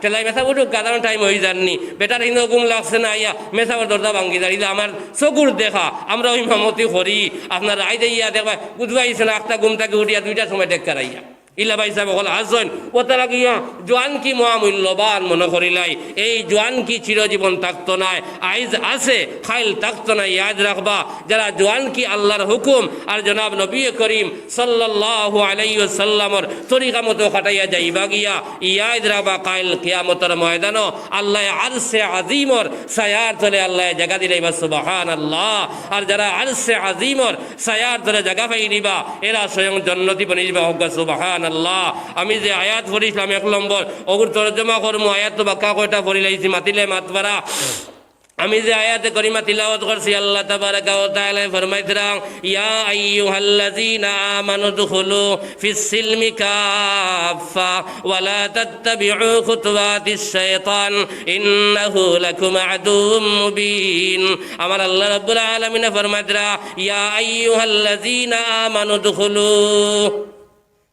ঠেলাই মেসাব উঠুক কাদানো টাইম হয়ে যাননি বেটার হিন্দু ঘুম লাগছে না আইয়া মেসাবর দরজা ভাঙ্গি দাঁড়িয়ে আমার চকুর দেখা আমরা ওই মামতি করি আপনার রাইতে ইয়া দেখবা বুঝবাইছে না একটা ঘুম থেকে উঠিয়া 2টার সময় ডেক্কার আইয়া ইলা ভাই সাহেব বল আসেন ওটা লাগিয়া জোয়ান কি মহামূল্যবান মনে করিলাই এই জোয়ান কি চিরজীবন থাকতো নাই আইজ আছে খাইল থাকতো না ইয়াদ রাখবা যারা জোয়ান কি আল্লাহর হুকুম আর জনাব নবী করিম সাল্লাল্লাহু আলাইহি ওয়াসাল্লামর তরিকা মতো খাটাইয়া যাইবা গিয়া ইয়াদ রাখবা কাইল কিয়ামতের ময়দানো আল্লাহ আরশে আজিমর ছায়ার তলে আল্লাহ জায়গা দিলাইবা সুবহানাল্লাহ আর যারা আরশে আজিমর ছায়ার তলে জায়গা পাই নিবা এরা স্বয়ং জান্নাতি বনে যাবে হোক সুবহান আল্লাহ আমি যে আয়াত পড়িছিলাম 1 নম্বর ওগুর তরজমা করবো আয়াত তো বাক্কা কয়টা পড়ি লাইছি মাতিলে মাতবারা আমি যে আয়াতে করিমা তিলাওয়াত করছি আল্লাহ তাবারাকা ওয়া তাআলা ফরমাইতরাম ইয়া আইয়ুহাল্লাযীনা আমানু দুখুলু ফিস সিলমি কাফা ওয়া লা তাত্তাবিউ খুতুওয়াতিশ শাইতান ইন্নাহু লাকুম আদুউম মুবিন আমার আল্লাহ রাব্বুল আলামিন ফরমাইতরা ইয়া আইয়ুহাল্লাযীনা আমানু দুখুলু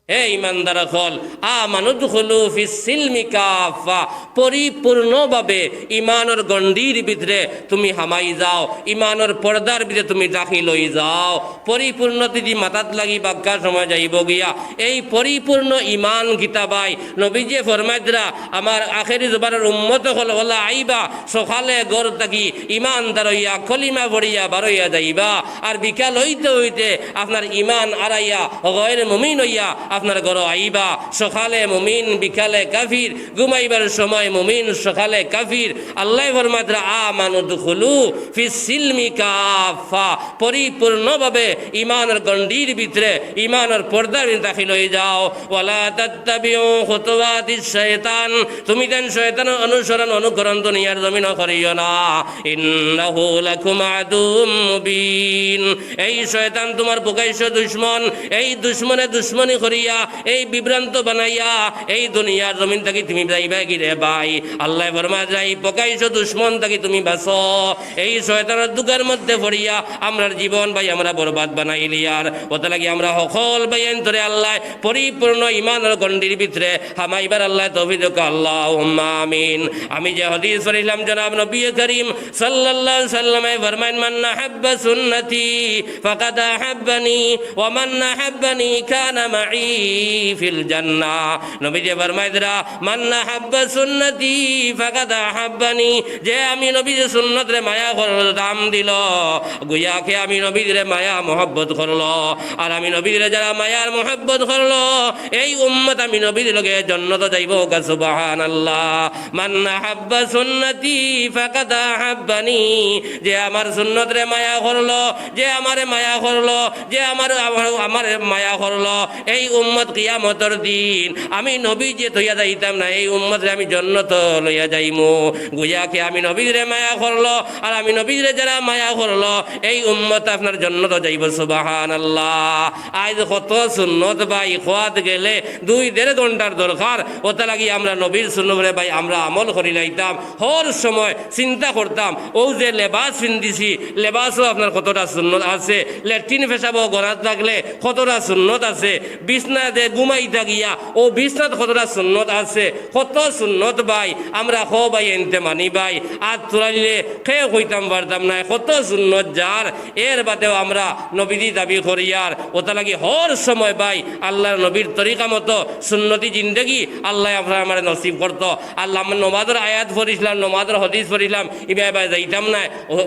হে ইমানদার হল আমানুদখুলু ফিস সিলমি কাফা পরিপূর্ণভাবে ইমানের গণ্ডির ভিতরে তুমি হামাই যাও ইমানের পর্দার ভিতরে তুমি দাখিল হয়ে যাও পরিপূর্ণ যদি মাথাত লাগি বাক্কার সময় যাইব গিয়া এই পরিপূর্ণ ইমান গীতাবাই নবীজি ফরমাইদরা আমার আখেরি জবানের উম্মত হল ওলা আইবা সকালে গড় থাকি ইমানদার হইয়া কলিমা ভরিয়া বারইয়া যাইবা আর বিকাল হইতে হইতে আপনার ইমান আড়াইয়া গয়ের মুমিন হইয়া আপনার ঘর আইবা সকালে মুমিন বিকালে কাফির ঘুমাইবার সময় মুমিন সকালে কাফির আল্লাহ ফরমাদরা আমানুদখুলু ফিস সিলমি কাফা পরিপূর্ণভাবে ইমানের গণ্ডির ভিতরে ইমানের পর্দার ভিতরে দাখিল হয়ে যাও ওয়ালা তাত্তাবিউ খুতুওয়াতিশ শাইতান তুমি দেন শয়তানের অনুসরণ অনুকরণ দুনিয়ার জমিন করিও না ইন্নাহু লাকুম আদুউম মুবিন এই শয়তান তোমার প্রকাশ্য দুশমন এই দুশমনে দুশমনি করিয়া এই বিভ্রান্ত বানাইয়া এই দুনিয়ার জমিন থেকে তুমি যাইবা কি রে ভাই আল্লাহ ফরমায় যাই প্রকাশ্য দুশমন থেকে তুমি বাঁচো এই শয়তানের দুঃখের মধ্যে পড়িয়া আমরার জীবন ভাই আমরা বরবাদ বানাইলি আর ওটা লাগি আমরা সকল ভাই অন্তরে আল্লাহ পরিপূর্ণ ইমানের গণ্ডির ভিতরে হামাইবার আল্লাহ তৌফিক দাও আল্লাহুম্মা আমিন আমি যে হাদিস পড়িলাম জনাব নবী করিম সাল্লাল্লাহু আলাইহি ওয়াসাল্লামে ফরমান মান নাহাব্বা সুন্নতি ফাকাদ আহাব্বানি ওয়া মান নাহাব্বানি কানা মাই ফিল জান্নাহ। নবীজি ফরমাইদরা মান আহাব্বা সুন্নতি ফাকাদ আহাব্বানি, যে আমি নবীর সুন্নত রে মায়া করল, দাম দিল, গুয়াকে আমি নবীর মায়া মোহব্বত করলো, আর আমি নবীর যারা মায়ার মোহব্বত করলো এই উম্মত আমি নবীর লগে জান্নাতে যাইব। সুবহানাল্লাহ। মান আহাব্বা সুন্নতি ফাকাদ আহাব্বানি, যে আমার সুন্নত রে মায়া করলো, যে আমারে মায়া করলো, যে আমার মায়া করলো, এই উম্মত কিয়ামতের দিন আমি নবী যে থইয়া যাইতাম না, এই উম্মত রে আমি জান্নাত লইয়া যাইমু। গুয়াকে আমি নবীর রে মায়া করলো, আর আমি নবীর যারা মায়া করলো এই উম্মত আপনার জান্নাতে যাইব। সুবহানাল্লাহ। আজ কত সুন্নত ভাই খোয়াত গেলে 2-1.5 ঘন্টার দরকার, ওটা লাগি আমরা নবীর সুন্নতরে ভাই আমরা আমল করি লাইতাম। হর সময় চিন্তা করতাম ও যে লেবাস পিন্দিছি, লেবাসও আপনার কতটা সুন্নত আছে, ল্যাট্রিন পেশাবও গড়াত লাগলে কতটা সুন্নত আছে, বিছনাতে ঘুমাইতা গিয়া ও বিছনাত কতটা সুন্নত আছে, কত সুন্নত ভাই আমরা খ ভাই এনতে মানি ভাই, আর তোলাইলে খেয়ে হইতাম পারতাম না, কত সুন্নত যার। এর বাদেও আমরা নবীদি দাবি করি, আর ওটা লাগি হর সময় ভাই আল্লাহর নবীর তরিকা মতো সুন্নতি জিন্দগি আল্লাহ আপনার আমার নসিব করতো। আল্লাহ আমার নমাজের আয়াত পড়িছিলাম, নমাজের হদিস পড়িছিলাম, ইবাই যাইতাম না।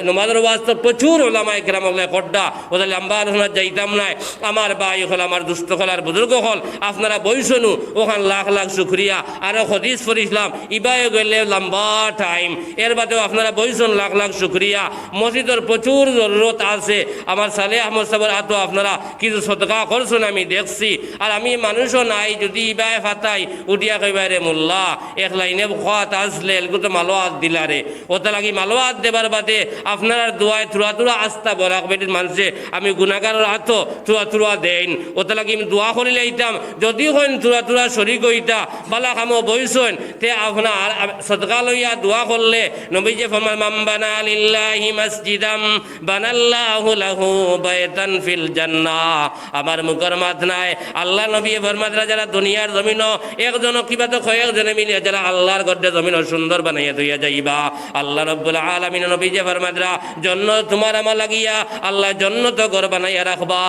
নমাজের ওয়াজ তো প্রচুর ওলামায়ে কেরাম হলে কড্ডা, ওদের লম্বা আলোচনা যাইতাম না। আমার ভাই হল, আমার দুস্থ হল, আর বুজুর্গ হল, আপনারা বইশনু ওখান লাখ লাখ শুক্রিয়া। আরও হদিস পড়িছিলাম, ইবাই গেলে লম্বা টাইম, এর বাদেও আপনারা বইশন লাখ লাখ শুক্রিয়া। মসজিদের প্রচুর জরুরত আছে, আমার সালে আহমদ সাহেবের হাতও আপনারা কিছু সদকা করছেন আমি দেখছি। আর আমি মানুষও নাই, যদি ইবাই ফাতাই উঠিয়া কইবারে মোল্লা এক লাইনে খাত আসলে এলগু তো মালো হাত দিলারে, ওটা লাগি মালো হাত দেবার বাদে আপনার দোয়ায় থুরা আস্থা বরাক বেটির মানুষে আমি গুণাগারের হাতও থুরা দেন, ওটা লাগি আমি দোয়া করি লাইতাম। যদি হইন থুরা শরিক হইতা বালা কামো বইছেন তে আপনার সদকা লইয়া দোয়া করলে নবীজি ফরমান মান বানা লিল্লাহি মসজিদাম বানাল্লাহু লাহু বাইতান ফিল জান্নাহ। আমার মুখের মাত নাই, আল্লাহ নবী ফরমাদরা যারা দুনিয়ার জমিন একজন কিবা তো কয়েকজনে মিলে যারা আল্লাহর গড্ডে জমিন সুন্দর বানাইয়া দইয়া যাইবা, আল্লাহ রাব্বুল আলামিন নবী যে ফরমাদরা জান্নাত তোমার আমা লাগিয়া আল্লাহ জান্নাত ঘর বানাইয়া রাখবা।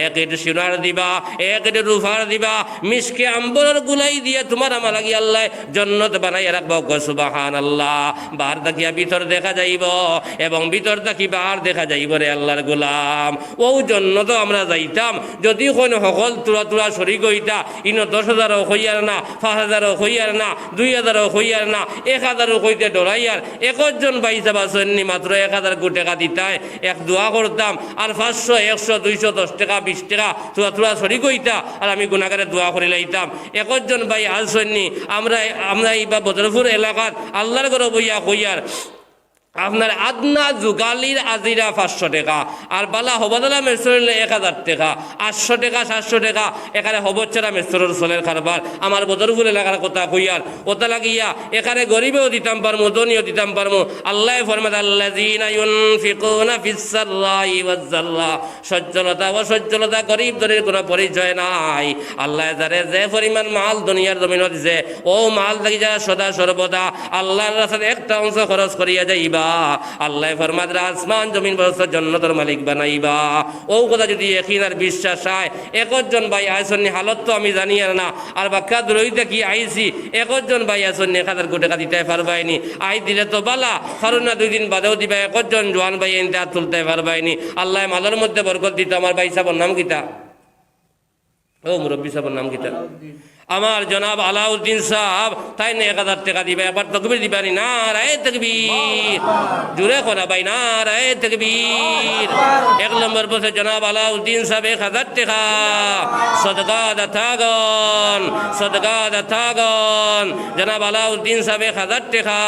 এক ইট সোনার দিবা, এক ইট রূপার দিবা, মিশকে আম্বরের গুলাই দিয়ে তোমার আমা লাগিয়া আল্লাহ জান্নাত বানাইয়া রাখবা। সুবহানাল্লাহ। বাহার দেখিয়া ভিতর দেখা যাইব এবং ভিতর দেখি বাহার দেখা যাইব রে আল্লাহর গোলাম। ও জান্নাত আমরা যাইতাম যদি কোন সকল তুরা শরিক হইতা, ইনো 10,000 হইয়ার না, 5,000 হইয়ার না, 2,000 হইয়ার না, 1,000 হইতে ডরাইয়ার একজন বাইসা বাসনি মাত্র 1,000 টাকা দিতাই এক দোয়া করতাম, আর 500, 100, 200, 10 টাকা 20 টাকা তুরা শরিক হইতা, আর আমি গুণাগারে দোয়া করে লাইতাম। একজন ভাই আসনি আমরা এই বা বদরপুর এলাকাত আল্লাহর ঘর বইয়া হইয়ার আপনার আদনা যুগালির আজিরা 500 টাকা, আর বালা হবাদলা মেসরে 1,000 টাকা, 800 টাকা 700 টাকা এখানে হবচ্ছারা মেসরের চলের কারবার। আমার বদরপুর এলাকার কথা কইয়ার ওটা লাগিয়া এখানে গরিবেও দিতাম পারমু, ধনীও দিতাম পারমু। আল্লাহ ফরমাদ আল্লাযীনা ইউনফিকুনা ফিস সাররাই ওয়াজ যাররা, সচ্ছলতা অসচ্ছলতা গরিব ধনীর কোনো পরিচয় নাই। আল্লাহ যারে যে পরিমাণ মাল দুনিয়ার জমিন দিছে ও মাল থাকি যারা সদা সর্বদা আল্লাহর রাস্তায় একটা অংশ খরচ করিয়া যাইবা, আল্লাহ ফরমাদ আসমান জমিন বস্তু জান্নাতের মালিক বানাইবা। ও কথা যদি একিন আর বিশ্বাস হয়, একজন ভাই আইসনি হালত তো আমি জানি আর না, আর বাক্কা দূরইতে কি আইছি একজন ভাই আইসনি 1,000 টাকা দিতে পারবাইনি, আই দিলে তো বালা কারণ না 2 দিন বাদেও দিবা, একজন জোয়ান ভাই এনতে হাত তুলতে পারবাইনি। আল্লাহ মালের মধ্যে বরকত দিত। আমার ভাই সাহেবের নাম কিতা? ও মুরব্বী সাহেবের নাম কিতা? আমার জনাব আলাউদ্দিন সাহেব, তাই না 1,000 টাকা দিবে। একবার তকবীর দিবানি, নারায়ে তাকবীর, জুড়ে কোনা ভাই নারায়ে তাকবীর। 1 নম্বর বসে জনাব আলাউদ্দিন সাহেব 1,000 টাকা সদকা দাতাগণ, সদকা দাতাগণ। জনাব আলাউদ্দিন সাহেব 1,000 টাকা।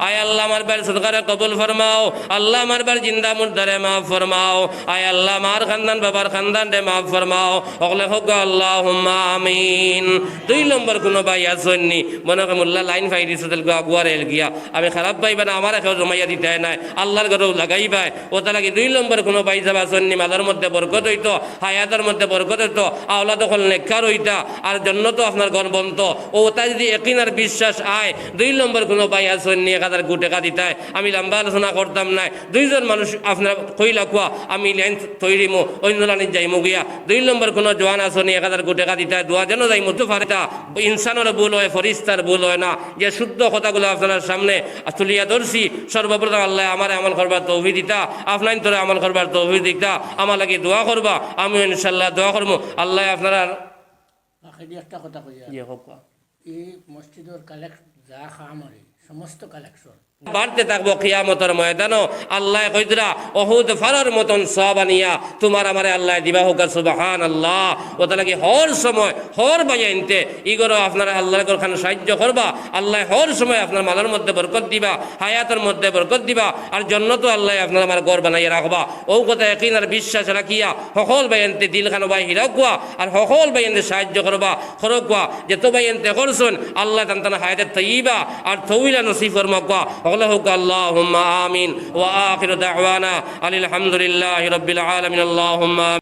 আয় আল্লাহ আমার বার সদকারে কবুল ফরমাও, আল্লাহ আমার বার জিন্দা মুর্দারে মাফ ফরমাও, আয় আল্লাহ মার খানদান বাবার খানদান রে মাফ ফরমাও। ওগলে হোক আল্লাহুম্মা আমিন। দুই নম্বর কোনো ভাই আসেননি মনে করে মোল্লা লাইন ফাই দিছে গুয়ারে গিয়া আমি খারাপ পাইবা না আমার এখন জমাইয়া দিতে নাই আল্লাহর ঘরেও লাগাইবাই ও তারা কি দুই নম্বর কোনো ভাই যাব আসেননি মাদার মধ্যে বরকত হইতো হায়াতের মধ্যে বরকত হইতো আওলা তখন নেককার হইতা আর জন্য তো আপনার ঘর বন্ত ও তাই যদি একিন আর বিশ্বাস আয় দুই নম্বর কোনো ভাই আসেননি 1000 কোটি টাকা দিতায় আমি লম্বা আলোচনা করতাম না দুইজন মানুষ আপনার কইলা কুয়া আমি লাইন তৈরিমো অন্য লাইন যাইমু গিয়া দুই নম্বর কোনো জোয়ান আসনি 1000 কোটি টাকা দিতায় দোয়া যেন যাইমু তো ফারিতা ইনসানের ভুল হয় ফরিস্তার ভুল হয় না যে শুদ্ধ কথাগুলো আপনার সামনে তুলিয়া ধরছি সর্বপ্রথম আল্লাহ আমার আমল করবার তৌফিক দিতা আপনার তোরে আমল করবার তৌফিক দিতা আমার লাগি দোয়া করবা আমি ইনশাল্লাহ দোয়া করবো আল্লাহ আপনারা একটা কথা কইয়া এই মসজিদের কালেক্ট যা খামারি সমস্ত কালেকশন বাড়তে থাকবো কিয়ামতের ময়দানও আল্লাহ কইদরা ওহুদ ফারার মতন সওয়াব আনিয়া তোমার আমারে আল্লাহ দিবা হোক সুবহানাল্লাহ ও তাহলে কি হর সময় হর বাজাইনতে ইগরো আপনারা আল্লাহর খান সাহায্য করবা আল্লাহ হর সময় আপনার মালের মধ্যে বরকত দিবা হায়াতের মধ্যে বরকত দিবা আর জান্নাত আল্লাহ আপনার আমার ঘর বানাইয়া রাখবা ও কথা ইয়াকিন আর বিশ্বাস রাখিয়া সকল বাইনতে দিল খানো বাই হিরাকুয়া আর সকল বাইনতে সাহায্য করবা খরকুয়া যে তো বাইনতে করছুন আল্লাহ তান্তানা হায়াতের তাইবা আর তৌইলা নসিব ফরমাকুয়া اللهم آمين وآخر دعوانا الحمد لله رب العالمين اللهم